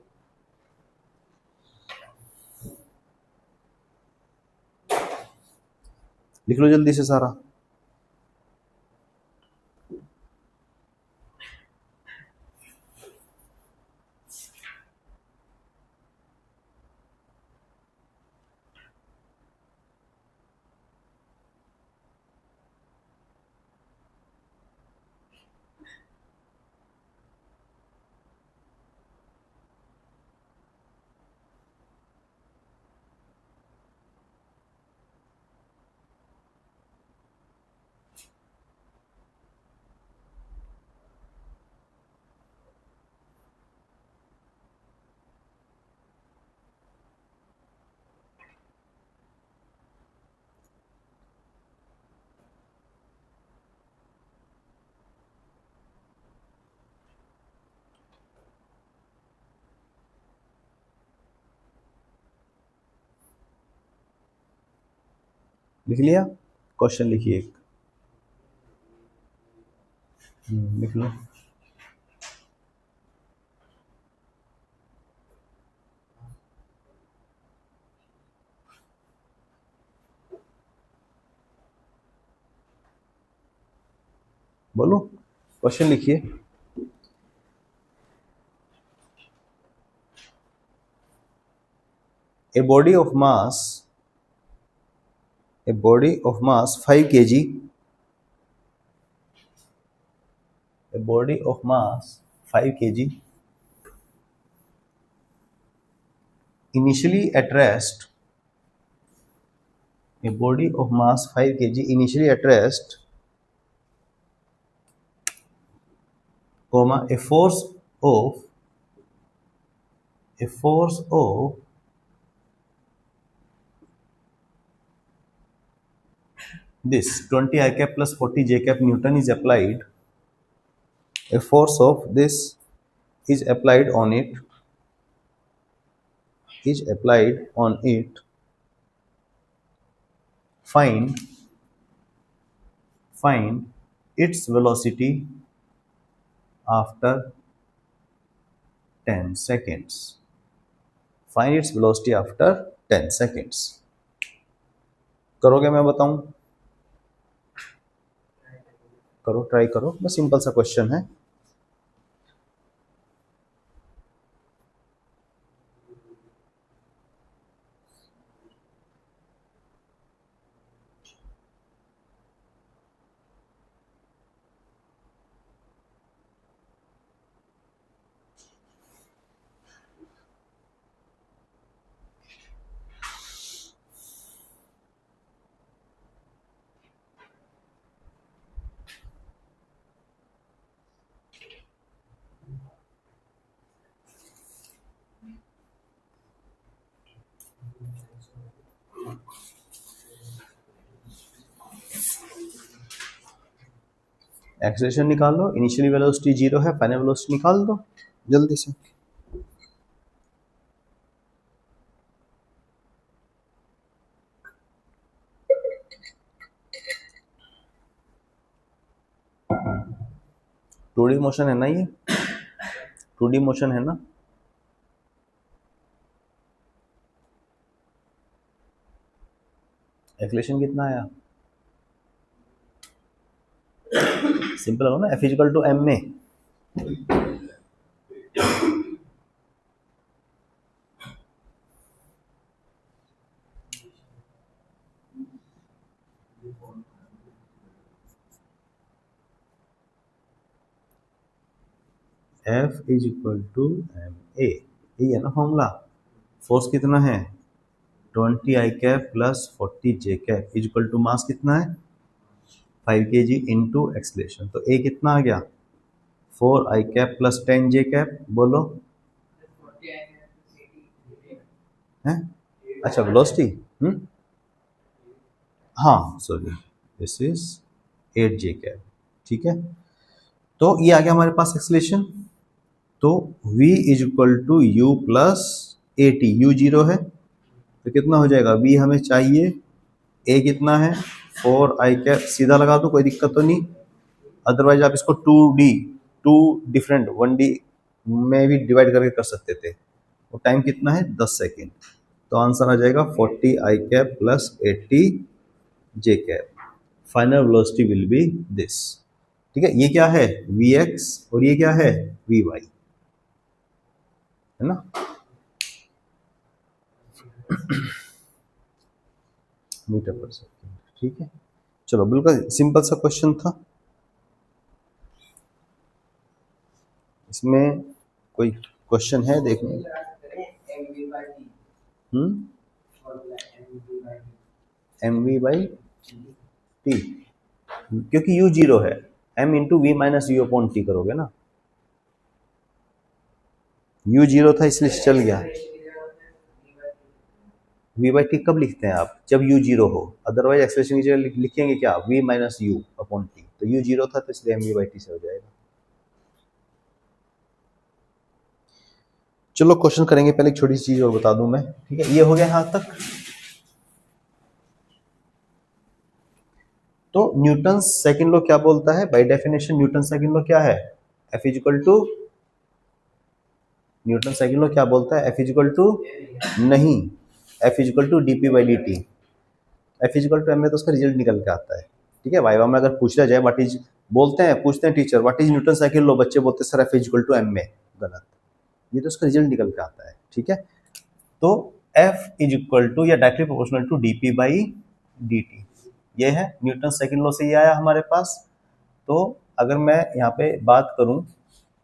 लिख लो जल्दी से सारा। लिख लिया? क्वेश्चन लिखिए एक। लिख लो। बोलो, क्वेश्चन लिखिए। A body of mass 5 kg, a body of mass 5 kg initially at rest, a body of mass 5 kg initially at rest, comma, a force of this 20 I cap plus 40 J cap Newton is applied. A force of this is applied on it. Find its velocity after 10 seconds. Find its velocity after 10 seconds. करोगे? मैं बताऊं? करो, try करो, बस simple सा question है। Acceleration निकाल लो, initially velocity 0 है, फाइनल वेलोसिटी निकाल दो जल्दी से। टू डी मोशन है ना, ये 2D मोशन है ना? एक्सेलरेशन कितना आया? सिंपल हो ना, F इक्वल टू एम में F is equal to M a, यही है ना फॉर्मूला। फोर्स कितना है? 20 I cap plus 40 J cap is equal to mass कितना है? 5 kg इंटू एक्सलेशन। तो ए कितना आ गया? 4 I cap plus 10 J cap. बोलो है? अच्छा, वेलोसिटी हाँ sorry, this is 8 J cap. ठीक है, तो ये आ गया हमारे पास एक्सलेशन। तो v is equal to u plus a t. U 0 है तो कितना हो जाएगा? v हमें चाहिए, a कितना है? 4 I कैप, सीधा लगा दो, कोई दिक्कत तो नहीं। अदरवाइज आप इसको 2 डिफरेंट 1D में भी डिवाइड करके कर सकते थे। वो टाइम कितना है? 10 सेकेंड। तो आंसर आ जाएगा 40 I cap plus 80 J cap. Final velocity will be this. ठीक है, ये क्या है? Vx और ये क्या है? Vy, है ना? मीटर पर सेकेंड। ठीक है, चलो, बिल्कुल सिंपल सा क्वेश्चन था। इसमें कोई क्वेश्चन है देखने? mv/t, क्योंकि u 0 है, m into v minus u upon t करोगे ना। u 0 था इसलिए चल गया। v/t कब लिखते हैं आप? जब u 0 हो। अदरवाइज एक्सप्रेशन की जगह लिखेंगे क्या? v minus u upon T. तो u 0 था तो इसलिए mv/t से हो जाएगा। चलो क्वेश्चन करेंगे, पहले एक छोटी सी चीज और बता दूं मैं। ठीक है, ये हो गया यहां तक। तो न्यूटन सेकंड लॉ क्या बोलता है? By definition Newton second law क्या है? F is equal to, Newton second law क्या बोलता है? F इजिकल टू, नहीं, F is equal to d p by D t. F is equal to M में तो उसका रिजल्ट निकल के आता है, ठीक है। वाइवा में अगर पूछा जाए व्हाट इज, बोलते हैं, पूछते हैं teacher what is Newton second law, बच्चे बोलते हैं sir F is equal to M में, गलत, ये तो उसका रिजल्ट निकल के आता है, ठीक है। तो F इज इक्वल टू या directly proportional to d p by D t, ये है न्यूटन सेकंड लॉ से ये आया हमारे पास। तो अगर मैं यहाँ पे बात करूं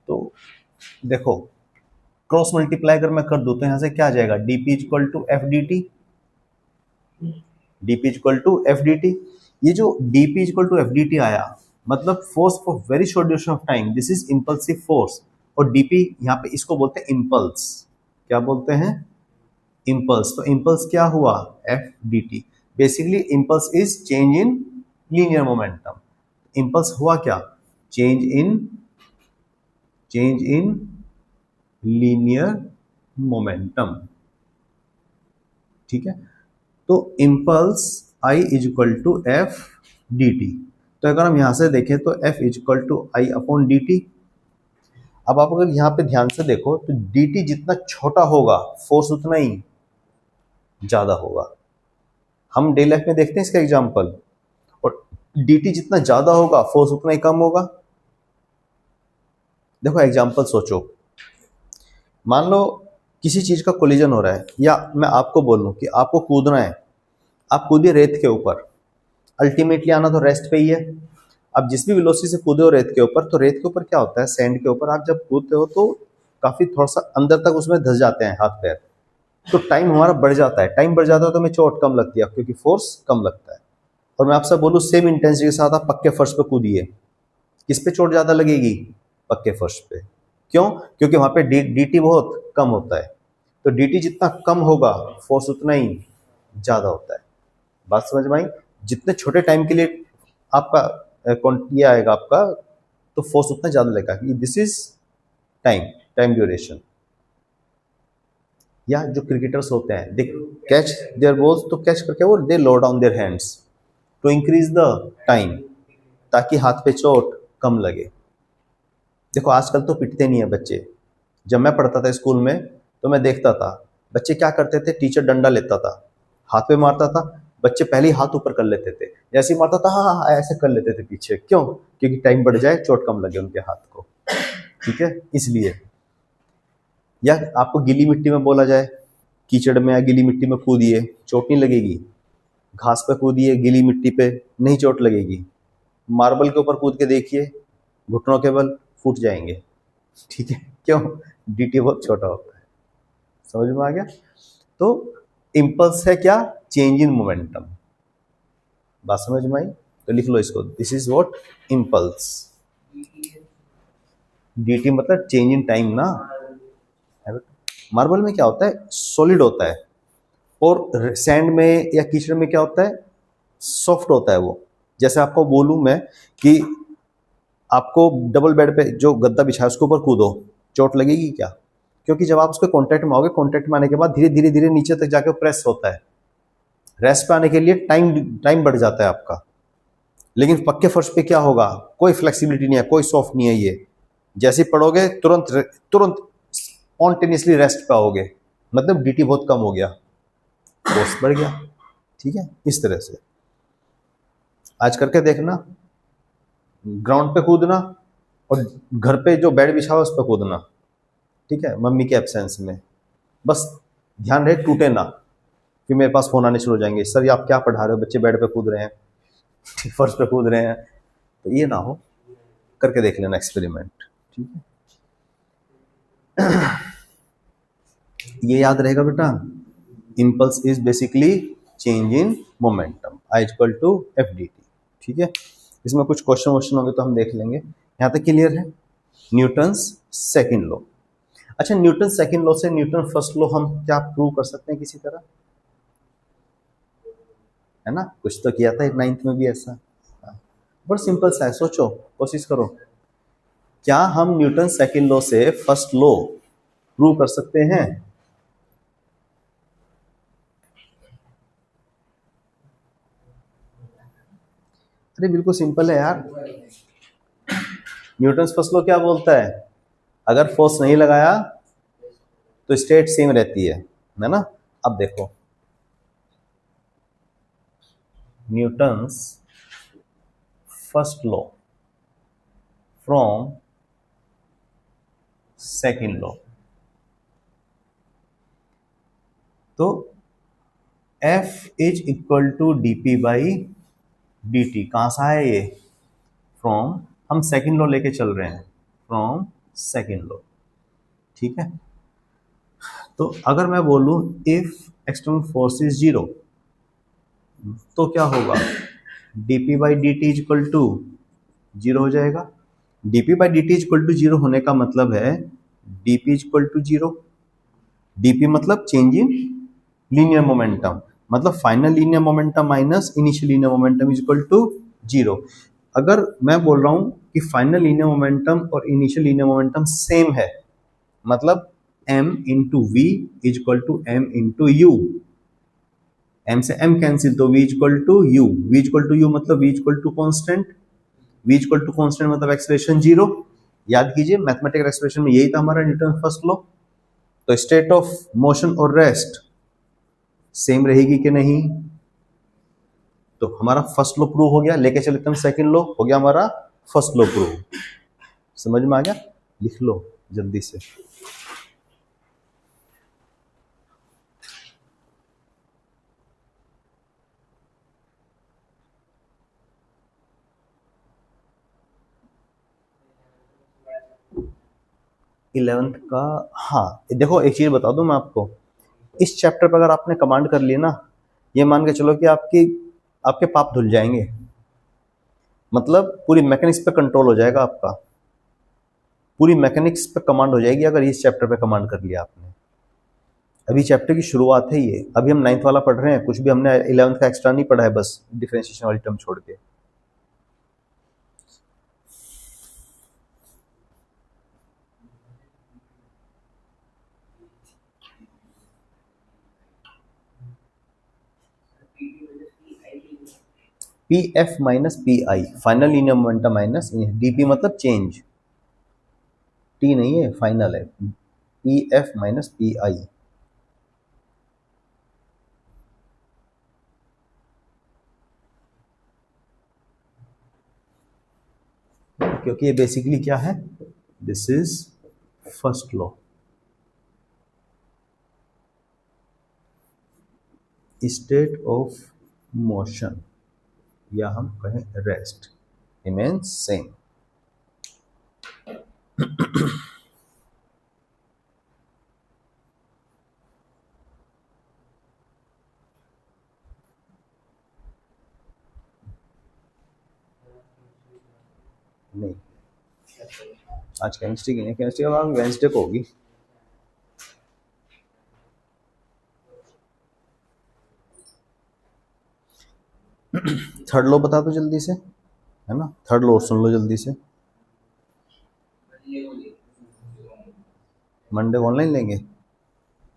तो देखो, क्रॉस मल्टीप्लाई अगर मैं कर दूं तो यहाँ से क्या आ जाएगा? D p equal to f d t, d p equal to f d t. ये जो d p equal to f d t आया, मतलब force for very short duration of time, this is impulsive force. और dp यहाँ पे इसको बोलते हैं इम्पल्स, क्या बोलते हैं? इम्पल्स। तो इम्पल्स क्या हुआ? F d t. Basically impulse is change in linear momentum. Impulse हुआ क्या? चेंज इन लीनियर मोमेंटम, ठीक है। तो impulse I is equal to f d t. तो अगर हम यहां से देखें तो f is equal to I upon d t. अब आप अगर यहां पे ध्यान से देखो तो डी टी जितना छोटा होगा फोर्स उतना ही ज्यादा होगा। हम डे लाइफ में देखते हैं इसका एग्जाम्पल, और डी टी जितना ज्यादा होगा फोर्स उतना ही कम होगा। देखो एग्जाम्पल सोचो, मान लो किसी चीज का कोलिजन हो रहा है, या मैं आपको बोलूं कि आपको कूदना है, आप कूदिए रेत के ऊपर, अल्टीमेटली आना तो रेस्ट पे ही है। अब जिस भी वेलोसिटी से कूदे हो रेत के ऊपर, तो रेत के ऊपर क्या होता है, सैंड के ऊपर आप जब कूदते हो तो काफी थोड़ा सा अंदर तक उसमें धस जाते हैं हाथ पैर, तो टाइम हमारा बढ़ जाता है। टाइम बढ़ जाता है तो हमें चोट कम लगती है क्योंकि फोर्स कम लगता है। और मैं आपसे बोलूं सेम इंटेंसिटी के साथ आप पक्के फर्श पे कूदिए, किस पे चोट ज्यादा लगेगी? पक्के फर्श पे। क्यों? क्योंकि वहां पे डी बहुत कम होता है। तो डी जितना कम होगा फोर्स उतना ही ज्यादा होता है। बात समझ में आई? जितने छोटे टाइम के लिए आपका ये आएगा आपका, तो फोर्स उतना ज्यादा लगेगा। This is time duration. या जो क्रिकेटर्स होते हैं, दे कैच देयर बॉल्स, तो कैच करके वो they low down their hands to increase the time, ताकि हाथ पे चोट कम लगे। देखो आजकल तो पिटते नहीं है बच्चे। जब मैं पढ़ता था स्कूल में तो मैं देखता था बच्चे क्या करते थे, टीचर डंडा लेता था, हाथ पे मारता था, बच्चे पहले ही हाथ ऊपर कर लेते थे, जैसे ही मारता था हाँ हाँ ऐसे कर लेते थे पीछे। क्यों? क्योंकि टाइम बढ़ जाए, चोट कम लगे उनके हाथ को, ठीक है, इसलिए। या आपको गीली मिट्टी में बोला जाए, कीचड़ में या गीली मिट्टी में कूदिए, चोट नहीं लगेगी। घास पे कूदिए, गीली मिट्टी पे, नहीं चोट लगेगी। मार्बल के ऊपर कूद के देखिए, घुटनों के बल फूट जाएंगे, ठीक है। क्यों? डीटी बहुत छोटा होता है। समझ में आ गया? तो इम्पल्स है क्या? Change in momentum. बात समझ में आई? तो लिख लो इसको, this is what impulse. Dt मतलब चेंज इन टाइम ना। मार्बल में क्या होता है, सॉलिड होता है, और सैंड में या कीचड़ में क्या होता है, सॉफ्ट होता है वो। जैसे आपको बोलूं मैं कि आपको डबल बेड पे जो गद्दा बिछा है उसके ऊपर कूदो, चोट लगेगी क्या? क्योंकि जब आप उसके कांटेक्ट में आओगे, कांटेक्ट में आने के बाद धीरे धीरे धीरे नीचे तक जाके प्रेस होता है। रेस्ट पे आने के लिए टाइम बढ़ जाता है आपका। लेकिन पक्के फर्श पे क्या होगा, कोई फ्लेक्सिबिलिटी नहीं है, कोई सॉफ्ट नहीं है ये। जैसे पढ़ोगे तुरंत स्पॉन्टेनियसली रेस्ट पे आओगे, मतलब डीटी बहुत कम हो गया, फोर्स बढ़ गया, ठीक है। इस तरह से आज करके देखना, ग्राउंड पे कूदना और घर पे जो बेड बिछा हुआ उस पर कूदना, ठीक है, मम्मी के एब्सेंस में। बस ध्यान रहे टूटे ना, कि मेरे पास फोन आने शुरू हो जाएंगे, सर ये आप क्या पढ़ा रहे हो, बच्चे बेड पे कूद रहे हैं, फर्श पे कूद रहे हैं। तो ये ना हो, करके देख लेना एक्सपेरिमेंट, ठीक है। ये याद रहेगा बेटा, impulse is basically change in momentum, I equal to f d t, ठीक है। इसमें कुछ क्वेश्चन होंगे तो हम देख लेंगे। यहाँ तक क्लियर है? Newton's second law. अच्छा, न्यूटन सेकंड लॉ से न्यूटन फर्स्ट लॉ हम क्या प्रूव कर सकते हैं किसी तरह, है ना? कुछ तो किया था 9th में भी ऐसा। बहुत सिंपल सा है, सोचो, कोशिश करो। क्या हम न्यूटन सेकंड लॉ से फर्स्ट लॉ प्रूव कर सकते हैं? अरे बिल्कुल सिंपल है यार। न्यूटन्स फर्स्ट लॉ क्या बोलता है, अगर फोर्स नहीं लगाया तो स्टेट सेम रहती है ना। अब देखो Newton's first law from second law, तो F is equal to d p by D t. कहां सा है ये, फ्रॉम, हम सेकंड लॉ लेके चल रहे हैं, फ्रॉम सेकंड लॉ, ठीक है। तो अगर मैं बोलूं if external force is zero, तो क्या होगा, dp by D T is equal to zero हो जाएगा। dp by D T is equal to zero होने का मतलब है dp is equal to zero. dp मतलब चेंज इन लीनियर मोमेंटम, मतलब final linear momentum minus initial linear momentum is equal to zero. अगर मैं बोल रहा हूं कि फाइनल लीनियर मोमेंटम और इनिशियल लीनियर मोमेंटम सेम है, मतलब m into v is equal to m into u, m से m कैंसिल तो v is equal to u, v is equal to u मतलब v is equal to constant, v is equal to constant मतलब acceleration zero. याद कीजिए mathematical expression में यही था हमारा न्यूटन फर्स्ट लॉ। तो स्टेट ऑफ मोशन और रेस्ट सेम रहेगी कि नहीं, तो हमारा फर्स्ट लॉ प्रूव हो गया, लेके चलते हैं सेकंड लॉ, हो गया हमारा फर्स्ट लॉ प्रूव। समझ में आ गया, लिख लो जल्दी से। इलेवेंथ का, हाँ देखो एक चीज बता दूं मैं आपको, इस चैप्टर पर अगर आपने कमांड कर ली ना, ये मान के चलो कि आपके पाप धुल जाएंगे, मतलब पूरी मैकेनिक्स पे कंट्रोल हो जाएगा आपका, पूरी मैकेनिक्स पे कमांड हो जाएगी अगर इस चैप्टर पे कमांड कर लिया आपने। अभी चैप्टर की शुरुआत है ये, अभी हम 9th वाला पढ़ रहे हैं, कुछ भी हमने 11th का एक्स्ट्रा नहीं पढ़ा है, बस डिफरेंशिएशन वाली टर्म छोड़ के। P F minus P I, final linear momentum minus DP मतलब चेंज, टी नहीं है, फाइनल है, P F minus P I. क्योंकि ये बेसिकली क्या है, this is first law, state of motion या हम कहें रेस्ट रिमेन्स सेम। नहीं आज केमिस्ट्री की नहीं, केमिस्ट्री का वेंसडे को होगी। थर्ड लॉ बता दो जल्दी से, है ना, थर्ड लॉ सुन लो जल्दी से। मंडे को ऑनलाइन लेंगे,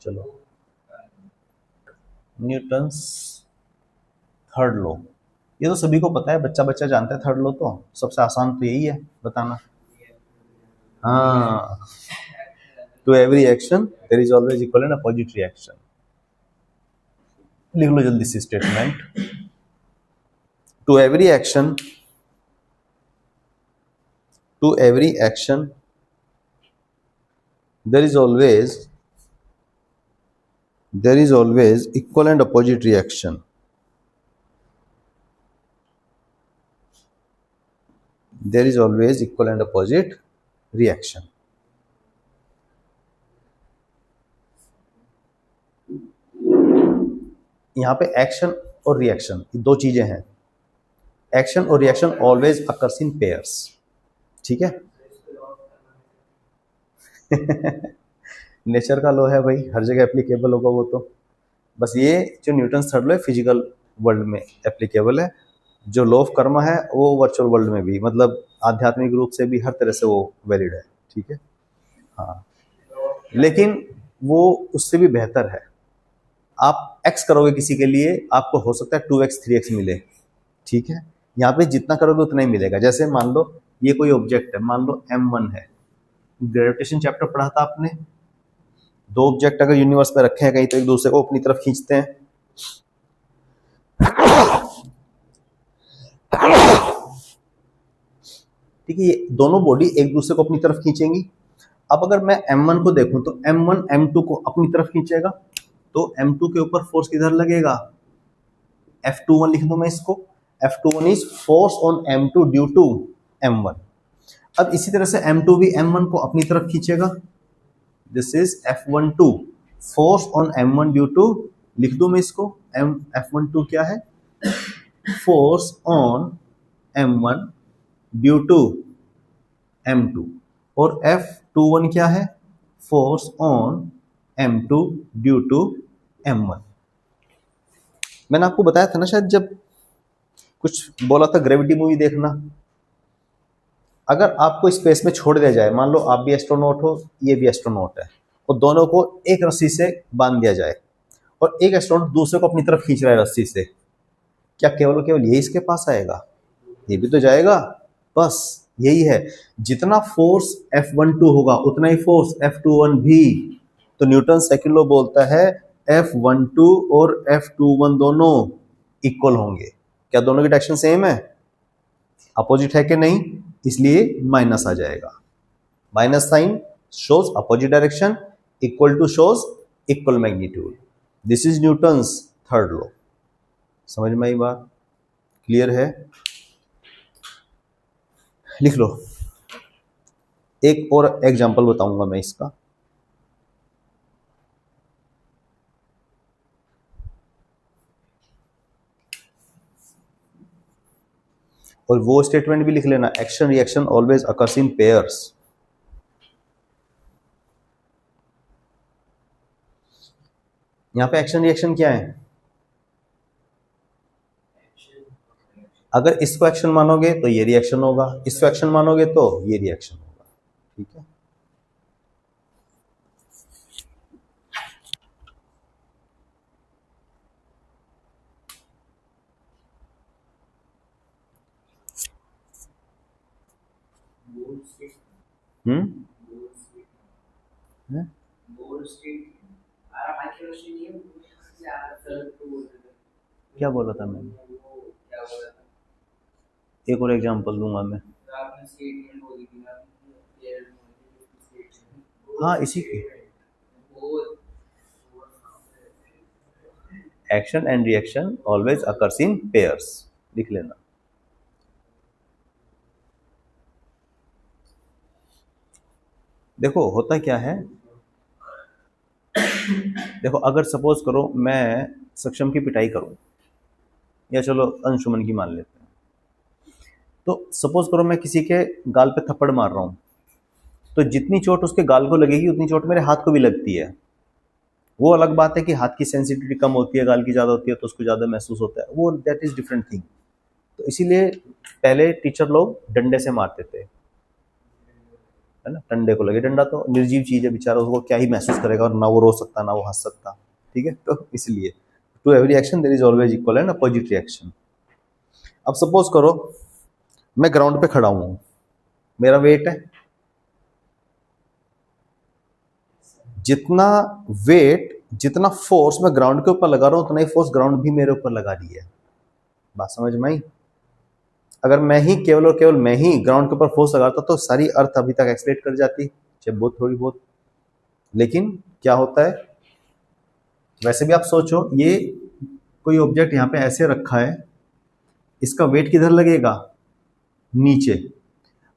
चलो न्यूटन्स थर्ड लॉ, ये तो सभी को पता है, बच्चा बच्चा जानता है थर्ड लॉ, तो सबसे आसान तो यही है बताना। हाँ, to every action there is always equal and opposite reaction. लिख लो जल्दी से statement, to every action there is always equal and opposite reaction. There is always equal and opposite reaction. यहाँ पे एक्शन और रिएक्शन दो चीजें हैं, एक्शन और reaction always occurs in pairs, ठीक है। नेचर का लॉ है भाई, हर जगह एप्लीकेबल होगा वो तो, बस ये जो न्यूटन थर्ड लॉ है फिजिकल वर्ल्ड में एप्लीकेबल है, जो लॉ ऑफ कर्मा है वो वर्चुअल वर्ल्ड में भी, मतलब आध्यात्मिक रूप से भी हर तरह से वो वैलिड है, ठीक है। हाँ, लेकिन वो उससे भी बेहतर है, आप x करोगे किसी के लिए, आपको हो सकता है 2x 3x मिले, ठीक है। यहाँ पे जितना करोगे उतना ही मिलेगा। जैसे मान लो ये कोई ऑब्जेक्ट है, मान लो M1 है, ग्रेविटेशन चैप्टर पढ़ा था आपने, दो ऑब्जेक्ट अगर यूनिवर्स में रखे हैं कहीं तो एक दूसरे को अपनी तरफ खींचते हैं। ठीक है, ये दोनों बॉडी एक दूसरे को अपनी तरफ खींचेंगी। अब अगर मैं M1 को देखूं तो M1 M2 को अपनी तरफ खींचेगा, तो M2 के ऊपर फोर्स किधर लगेगा, F21 लिख दूं मैं इसको, F21 is force on M2 due to M1। अब इसी तरह से M2 भी M1 को अपनी तरफ खींचेगा, this is F12 force on M1 due to, लिख दूं मैं इसको, F12 क्या है, force on M1 due to M2, और F21 क्या है, force on M2 due to M1। मैंने आपको बताया था ना शायद, जब कुछ बोला था ग्रेविटी मूवी देखना, अगर आपको स्पेस में छोड़ दिया जाए, मान लो आप भी एस्ट्रोनॉट हो, ये भी एस्ट्रोनॉट है, और दोनों को एक रस्सी से बांध दिया जाए, और एक एस्ट्रोनॉट दूसरे को अपनी तरफ खींच रहा है रस्सी से, क्या केवल ये इसके पास आएगा, ये भी तो जाएगा। बस यही है, जितना फोर्स F12 होगा उतना ही फोर्स F21 भी। तो न्यूटन सेकंड लॉ बोलता है F12 और F21 दोनों इक्वल होंगे। क्या दोनों की डायरेक्शन सेम है, अपोजिट है कि नहीं, इसलिए माइनस आ जाएगा। Minus sign shows opposite direction, equal to shows equal magnitude. This is Newton's third law. समझ में आई बात, क्लियर है, लिख लो। एक और एग्जांपल बताऊंगा मैं इसका, और वो स्टेटमेंट भी लिख लेना, action reaction always occurs in pairs. यहां पे एक्शन रिएक्शन क्या है, अगर इसको एक्शन मानोगे तो ये रिएक्शन होगा, इसको एक्शन मानोगे तो ये रिएक्शन होगा। ठीक है, क्या बोला था मैंने, एक और एग्जांपल दूंगा मैं, हाँ इसी की, action and reaction always occurs in pairs, लिख लेना। देखो होता क्या है, देखो अगर सपोज करो मैं सक्षम की पिटाई करूं, या चलो अंशुमन की मान लेते हैं, तो सपोज करो मैं किसी के गाल पे थप्पड़ मार रहा हूं, तो जितनी चोट उसके गाल को लगेगी उतनी चोट मेरे हाथ को भी लगती है। वो अलग बात है कि हाथ की सेंसिटिविटी कम होती है, गाल की ज़्यादा होती है, तो उसको ज़्यादा महसूस होता है, वो दैट इज डिफरेंट थिंग। तो इसीलिए पहले टीचर लोग डंडे से मारते थे, है ना, डंडे को लगे, डंडा तो निर्जीव चीज है, बेचारा उसको क्या ही महसूस करेगा, और ना वो रो सकता ना वो हंस सकता। ठीक है, तो इसलिए to every action there is always equal and opposite reaction. अब सपोज करो मैं ग्राउंड पे खड़ा हूं, मेरा वेट है, जितना वेट जितना फोर्स मैं ग्राउंड के ऊपर लगा रहा हूं उतना ही फोर्स ग्राउंड भी मेरे ऊपर लगा रही है। बात समझ में आई? अगर मैं ही केवल और केवल मैं ही ग्राउंड के ऊपर फोर्स लगाता तो सारी अर्थ अभी तक एक्सलेट कर जाती, चाहे बहुत थोड़ी बहुत। लेकिन क्या होता है, वैसे भी आप सोचो, ये कोई ऑब्जेक्ट यहाँ पे ऐसे रखा है, इसका वेट किधर लगेगा, नीचे।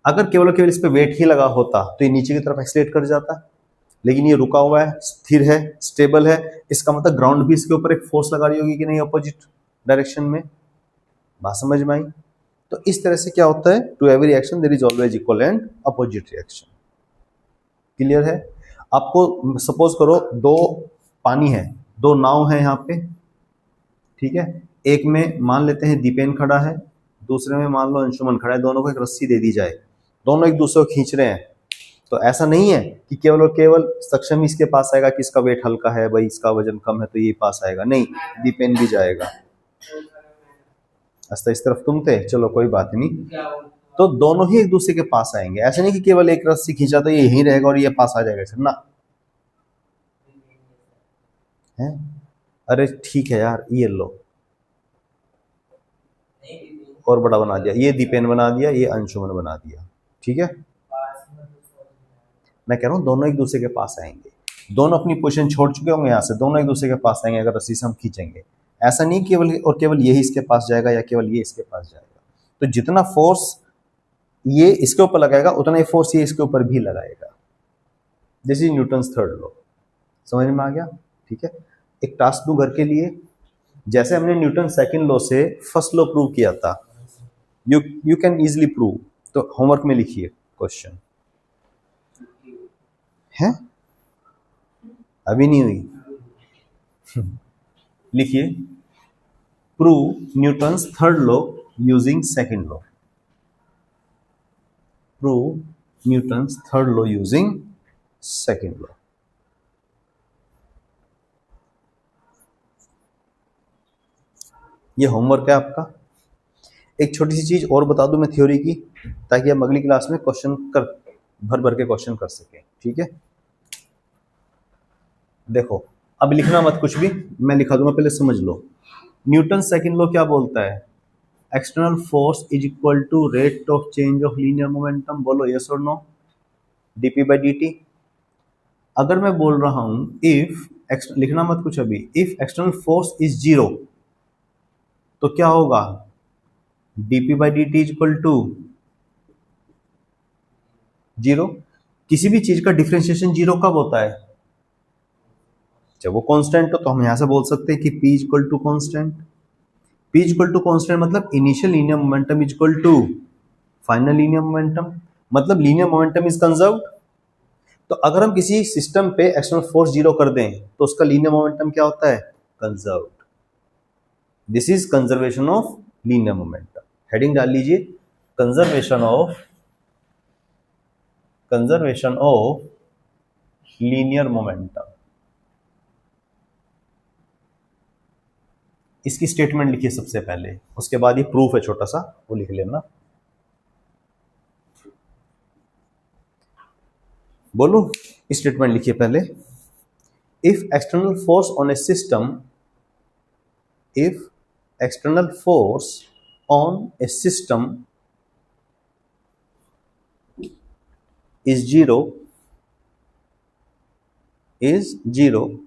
अगर केवल और केवल इस पे वेट ही लगा होता तो ये नीचे की तरफ एक्सलेट कर जाता, लेकिन ये रुका हुआ है, स्थिर है, स्टेबल है, इसका मतलब ग्राउंड भी इसके ऊपर एक फोर्स लगा रही होगी कि नहीं, अपोजिट डायरेक्शन में। बात समझ में आई? तो इस तरह से क्या होता है, to every action there is always equal and opposite reaction. Clear है? आपको सपोज करो दो पानी है, दो नाव है यहाँ पे, ठीक है, एक में मान लेते हैं दीपेन खड़ा है, दूसरे में मान लो अंशुमन खड़ा है, दोनों को एक रस्सी दे दी जाए, दोनों एक दूसरे को खींच रहे हैं, तो ऐसा नहीं है कि केवल और केवल सक्षम इसके पास आएगा कि इसका वेट हल्का है, भाई इसका वजन कम है तो ये पास आएगा, नहीं, दीपेन भी जाएगा। अच्छा इस तरफ तुम थे, चलो कोई बात नहीं। तो दोनों ही एक दूसरे के पास आएंगे, ऐसे नहीं कि केवल एक रस्सी खींचा तो ये यहीं रहेगा और ये पास आ जाएगा, ना है। अरे ठीक है यार, ये लो और बड़ा बना दिया, ये दीपेन बना दिया, ये अंशुमन बना दिया, ठीक है। मैं कह रहा हूँ दोनों एक दूसरे के पास आएंगे, दोनों अपनी पोजीशन छोड़ चुके होंगे, यहाँ से दोनों एक दूसरे के पास आएंगे अगर रस्सी से हम खींचेंगे। ऐसा नहीं केवल और केवल यही इसके पास जाएगा या केवल ये इसके पास जाएगा। तो जितना फोर्स ये इसके ऊपर लगाएगा उतना ही फोर्स ये इसके ऊपर भी लगाएगा। This is Newton's third law. समझ में आ गया? ठीक है। एक टास्क दूं घर के लिए, जैसे हमने न्यूटन सेकंड लॉ से फर्स्ट लॉ प्रूव किया था, यू कैन इजिली प्रूव। तो होमवर्क में लिखिए क्वेश्चन है, अभी नहीं हुई। लिखिए prove Newton's third law using second law. Prove Newton's third law using second law. ये होमवर्क है आपका। एक छोटी सी चीज और बता दूं मैं थ्योरी की, ताकि हम अगली क्लास में क्वेश्चन कर भर भर के क्वेश्चन कर सकें, ठीक है। देखो अब लिखना मत कुछ भी, मैं लिखा दूंगा, पहले समझ लो। न्यूटन सेकंड लॉ क्या बोलता है? External force is equal to rate of change of linear momentum. बोलो यस और no. Dp by D t. अगर मैं बोल रहा हूं इफ लिखना मत कुछ अभी, if external force is zero तो क्या होगा? Dp by D T is equal to zero. किसी भी चीज का डिफरेंशिएशन जीरो कब होता है? जब वो कांस्टेंट हो। तो हम यहां से बोल सकते हैं कि P is equal to constant. P is equal to constant मतलब initial linear momentum is equal to final linear momentum, मतलब लीनियर मोमेंटम इज कंजर्व्ड। तो अगर हम किसी सिस्टम पे एक्सटर्नल फोर्स जीरो कर दें तो उसका लीनियर मोमेंटम क्या होता है? Conserved. This is conservation of linear momentum. Heading डाल लीजिए, कंजर्वेशन ऑफ लीनियर मोमेंटम। इसकी स्टेटमेंट लिखिए सबसे पहले, उसके बाद ये प्रूफ है छोटा सा, वो लिख लेना। बोलो स्टेटमेंट लिखिए पहले। If external force on A system, if external force on A system is zero,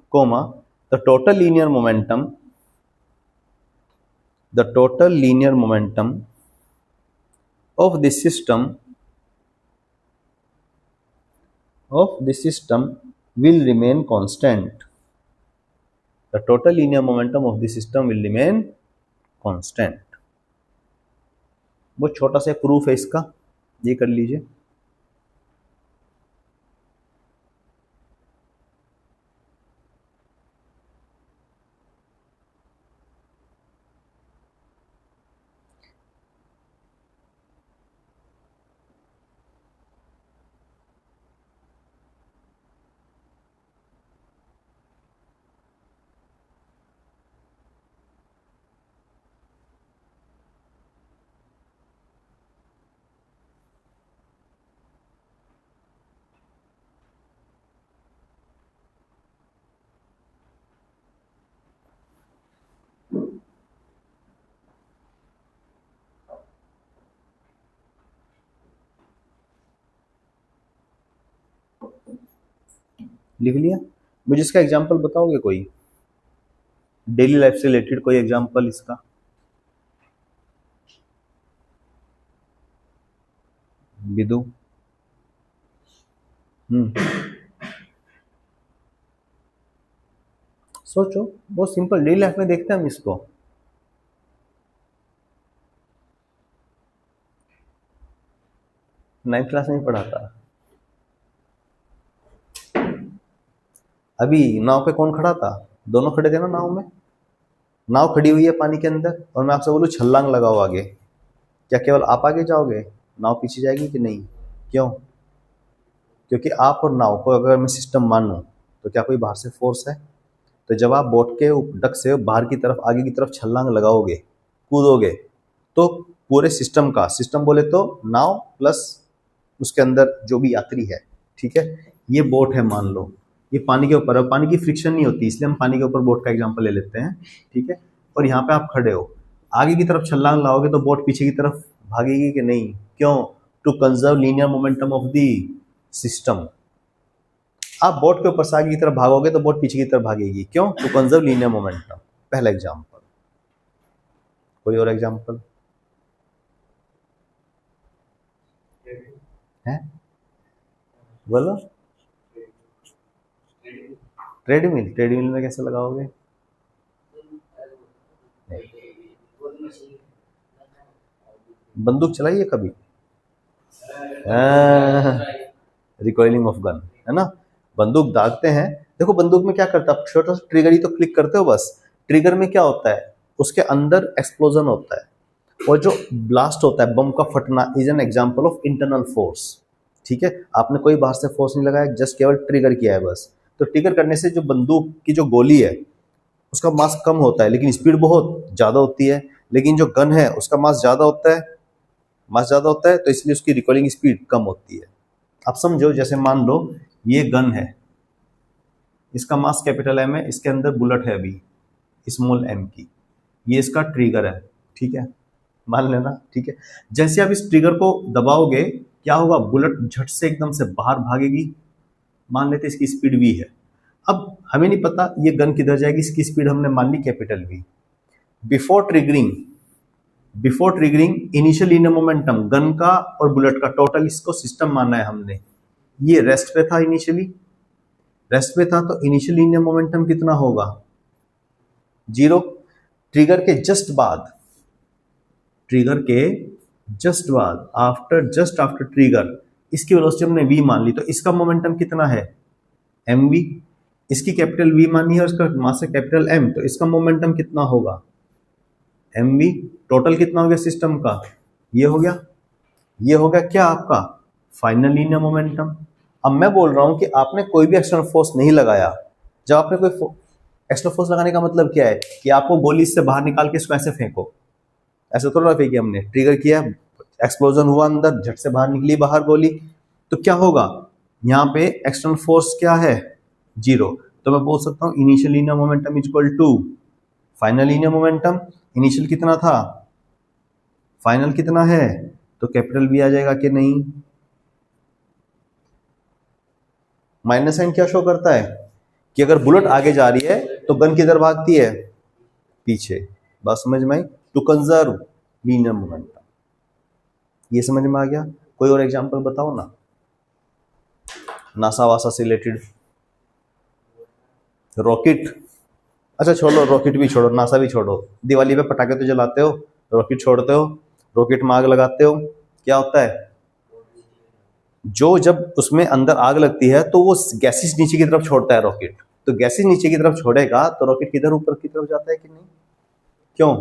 comma, the total linear momentum of the system will remain constant. The total linear momentum of the system will remain constant. वो छोटा सा proof है इसका, ये कर लीजिए। लिख लिया? मुझे इसका एग्जांपल बताओगे कोई, डेली लाइफ से रिलेटेड कोई एग्जांपल इसका? विदु? सोचो, बहुत सिंपल, डेली लाइफ में देखते हैं हम इसको। नाइन्थ क्लास में पढ़ा था। अभी नाव पे कौन खड़ा था? दोनों खड़े थे ना नाव में। नाव खड़ी हुई है पानी के अंदर और मैं आपसे बोलूं छलांग लगाओ आगे, क्या केवल आप आगे जाओगे? नाव पीछे जाएगी कि नहीं? क्यों? क्योंकि आप और नाव को अगर मैं सिस्टम मानूं तो क्या कोई बाहर से फोर्स है? तो जब आप बोट के डक से बाहर की तरफ आगे की तरफ छलांग लगाओगे, कूदोगे, तो पूरे सिस्टम का, सिस्टम बोले तो नाव प्लस उसके अंदर जो भी यात्री है, ठीक है। ये बोट है मान लो, ये पानी के ऊपर है, पानी की फ्रिक्शन नहीं होती इसलिए हम पानी के ऊपर बोट का एग्जांपल ले लेते हैं, ठीक है। और यहाँ पे आप खड़े हो, आगे की तरफ छलांग लाओगे तो बोट पीछे की तरफ भागेगी कि नहीं? क्यों? To conserve linear momentum of the system. आप बोट के ऊपर से आगे की तरफ भागोगे तो बोट पीछे की तरफ भागेगी, क्यों? To conserve linear momentum. पहला एग्जांपल। कोई और एग्जांपल है? बोलो। ट्रेडमिल, ट्रेडमिल में कैसे लगाओगे? बंदूक चलाइए कभी? रिकॉइलिंग ऑफ गन, है ना। बंदूक दागते हैं, देखो बंदूक में क्या करता है, छोटा सा ट्रिगर ही तो क्लिक करते हो बस। ट्रिगर में क्या होता है, उसके अंदर एक्सप्लोजन होता है, और जो ब्लास्ट होता है, बम का फटना, is an example of internal force, ठीक है। आपने कोई बाहर से फोर्स नहीं लगाया, जस्ट केवल ट्रिगर किया है बस। तो ट्रिगर करने से जो बंदूक की जो गोली है उसका मास कम होता है लेकिन स्पीड बहुत ज़्यादा होती है, लेकिन जो गन है उसका मास ज़्यादा होता है, मास ज़्यादा होता है, तो इसलिए उसकी रिकॉइलिंग स्पीड कम होती है। आप समझो, जैसे मान लो ये गन है, इसका मास कैपिटल एम है, इसके अंदर बुलेट है अभी स्मॉल एम की, ये इसका ट्रिगर है, ठीक है, मान लेना, ठीक है। जैसे आप इस ट्रिगर को दबाओगे क्या होगा, बुलेट झट से एकदम से बाहर भागेगी, मान लेते इसकी स्पीड वी है। अब हमें नहीं पता ये गन किधर जाएगी, इसकी स्पीड हमने मान ली capital V. Before triggering, before triggering initial linear momentum gun का और बुलेट का टोटल, इसको सिस्टम माना है हमने। ये रेस्ट पे था, इनिशियली रेस्ट पे था, तो इनिशियल लीनियर मोमेंटम कितना होगा? 0। ट्रिगर के जस्ट बाद, ट्रिगर के जस्ट बाद, आफ्टर, जस्ट आफ्टर ट्रिगर, इसकी वेलोसिटी हमने v मान ली, तो इसका मोमेंटम कितना है? mv। इसकी कैपिटल v मानी है और इसका मास है कैपिटल m, तो इसका मोमेंटम कितना होगा? mv। टोटल कितना हो गया सिस्टम का? ये हो गया, ये हो गया क्या आपका फाइनल लीनियर मोमेंटम। अब मैं बोल रहा हूं कि आपने कोई भी एक्सटर्नल फोर्स नहीं लगाया। जब आपने कोई एक्सटर्नल फोर्स लगाने का मतलब क्या है कि आपको गोली इससे बाहर निकाल के इसको ऐसे फेंको, ऐसे थोड़ा ना फेंकी हमने, ट्रिगर किया, एक्सप्लोजन हुआ, अंदर झट से बाहर निकली बाहर गोली, तो क्या होगा यहाँ पे एक्सटर्नल फोर्स क्या है? 0। तो मैं बोल सकता हूँ initial linear momentum equal to final linear momentum. Initial कितना था, फाइनल कितना है, तो कैपिटल वी आ जाएगा कि नहीं? माइनस साइन क्या शो करता है कि अगर बुलेट आगे जा रही है तो गन किधर भागती है? पीछे। बात समझ में आई? To conserve linear momentum. ये समझ में आ गया? कोई और एग्जांपल बताओ ना, नासा वासा से रिलेटेड। रॉकेट, अच्छा छोड़ो, रॉकेट भी छोड़ो, नासा भी छोड़ो, दिवाली पे पटाखे तो जलाते हो, रॉकेट छोड़ते हो, रॉकेट में आग लगाते हो, क्या होता है? जो जब उसमें अंदर आग लगती है तो वो गैसेस नीचे की तरफ छोड़ता है रॉकेट, तो गैसेस नीचे की तरफ छोड़ेगा तो रॉकेट किधर ऊपर की तरफ जाता है कि नहीं? क्यों?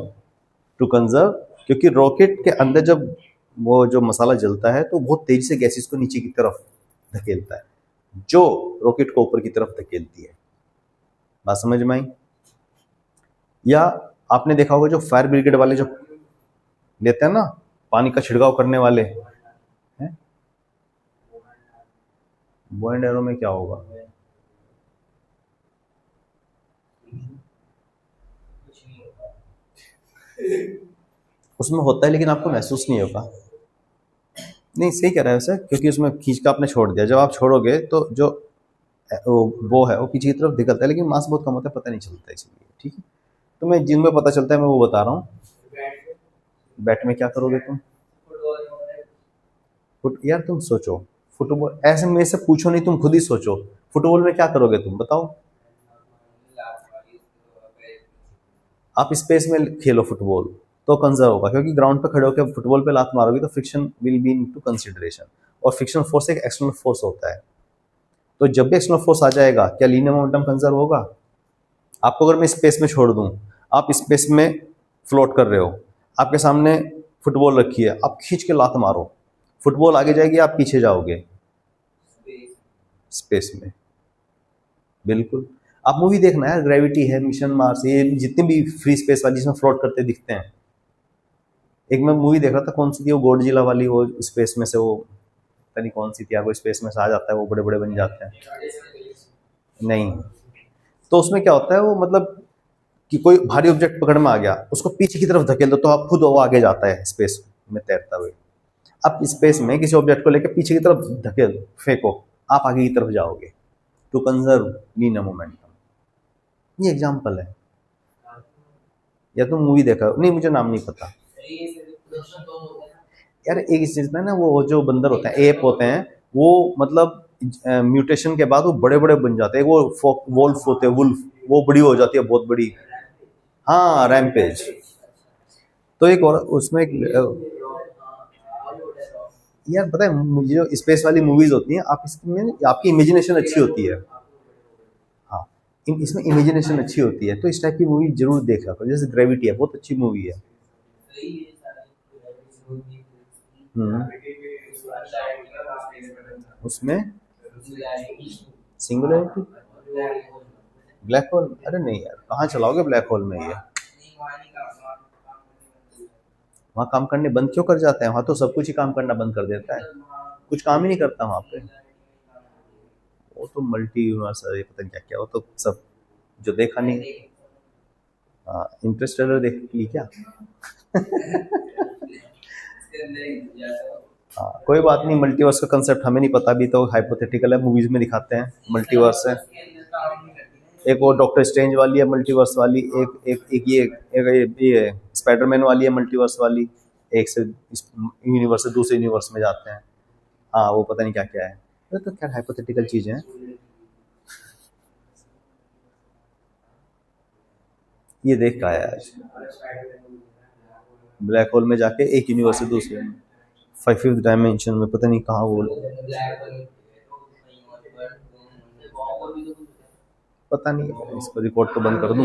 टू कंजर्व, क्योंकि रॉकेट के अंदर जब वो जो मसाला जलता है तो बहुत तेजी से गैसेस को नीचे की तरफ धकेलता है, जो रॉकेट को ऊपर की तरफ धकेलती है। बात समझ में आई? या आपने देखा होगा जो फायर ब्रिगेड वाले जो लेते हैं ना पानी का छिड़काव करने वाले हैं, बो एंड एरो में क्या होगा? उसमें होता है लेकिन आपको महसूस नहीं होगा। नहीं सही कह रहा है वैसे, क्योंकि उसमें खींच का आपने छोड़ दिया, जब आप छोड़ोगे तो जो वो है वो पीछे की तरफ निकलता है, लेकिन मास बहुत कम होता है, पता नहीं चलता इसलिए, ठीक है। तो मैं जिनमें पता चलता है मैं वो बता रहा हूँ। बैट में क्या करोगे तुम? यार तुम सोचो, फुटबॉल ऐसे मेरे से पूछो नहीं, तुम खुद ही सोचो, फुटबॉल में क्या करोगे तुम बताओ? आप स्पेस में खेलो फुटबॉल तो कंजर्व होगा, क्योंकि ग्राउंड पे खड़े होकर फुटबॉल पे लात मारोगे तो friction will be into consideration, और फ्रिक्शन फोर्स एक एक्सटर्नल फोर्स होता है। तो जब भी एक्सटर्नल फोर्स आ जाएगा क्या लीनियर मोमेंटम कंजर्व होगा? आपको अगर मैं स्पेस में छोड़ दूं, आप स्पेस में फ्लोट कर रहे हो, आपके सामने फुटबॉल रखी है, आप खींच के लात मारो, फुटबॉल आगे जाएगी, आप पीछे जाओगे स्पेस में। बिल्कुल, आप मूवी देखना है, ग्रेविटी है, मिशन मार्स, ये जितने भी फ्री स्पेस वाले जिसमें फ्लोट करते दिखते हैं, एक मैं मूवी देख रहा था, कौन सी थी वो, गॉडजिला वाली, वो स्पेस में से वो पता नहीं कौन सी थी यार, वो स्पेस में से आ जाता है, वो बड़े बड़े बन जाते हैं। नहीं, तो उसमें क्या होता है, वो मतलब कि कोई भारी ऑब्जेक्ट पकड़ में आ गया, उसको पीछे की तरफ धकेल दो तो आप खुद वो आगे जाता है स्पेस में तैरता हुए। आप स्पेस में किसी ऑब्जेक्ट को लेकर पीछे की तरफ धकेल दो, फेंको, आप आगे की तरफ जाओगे, टू कंजर्व लीनियर मोमेंटम। ये एग्जांपल है। या तो मूवी देखा नहीं, मुझे नाम नहीं पता यार। एक चीज में ना, वो जो बंदर होते हैं, एप होते हैं, वो मतलब म्यूटेशन के बाद वो बड़े बड़े बन जाते हैं। वो वोल्फ होते हैं, वुल्फ, वो बड़ी हो जाती है, बहुत बड़ी। हाँ, रैम्पेज। तो एक और उसमें एक यार पता है, मुझे जो स्पेस वाली मूवीज होती हैं, आप इसमें आपकी इमेजिनेशन अच्छी होती है। हाँ, इसमें इमेजिनेशन अच्छी होती है, तो इस टाइप की मूवी जरूर देखा करो। जैसे ग्रेविटी है, बहुत अच्छी मूवी है। हम्म। उसमें सिंगुलरिटी, ब्लैक होल, अरे नहीं यार, कहाँ चलाओगे ब्लैक होल में ये। वहाँ काम करने बंद क्यों कर जाते हैं? वहाँ तो सब कुछ ही काम करना बंद कर देता है, कुछ काम ही नहीं करता वहाँ पे। वो तो मल्टी यूनिवर्स है, पता नहीं क्या क्या, वो तो सब जो देखा नहीं। हाँ, इंटरस्टेलर देख ली क्या? हाँ, कोई बात नहीं, मल्टीवर्स का कंसेप्ट हमें नहीं पता, अभी तो हाइपोथेटिकल है, मूवीज में दिखाते हैं मल्टीवर्स है। एक वो डॉक्टर स्ट्रेंज वाली है मल्टीवर्स वाली, ये स्पाइडरमैन वाली है मल्टीवर्स वाली। एक से इस यूनिवर्स से दूसरे यूनिवर्स में जाते हैं। हाँ, वो पता नहीं क्या क्या है, ये तो क्या हाइपोथेटिकल चीजें हैं। ये देख का है आज, ब्लैक होल में जाके एक यूनिवर्स से दूसरे में, फिफ्थ डायमेंशन में, पता नहीं कहाँ वो, पता नहीं, इसको रिकॉर्ड तो बंद कर दूं।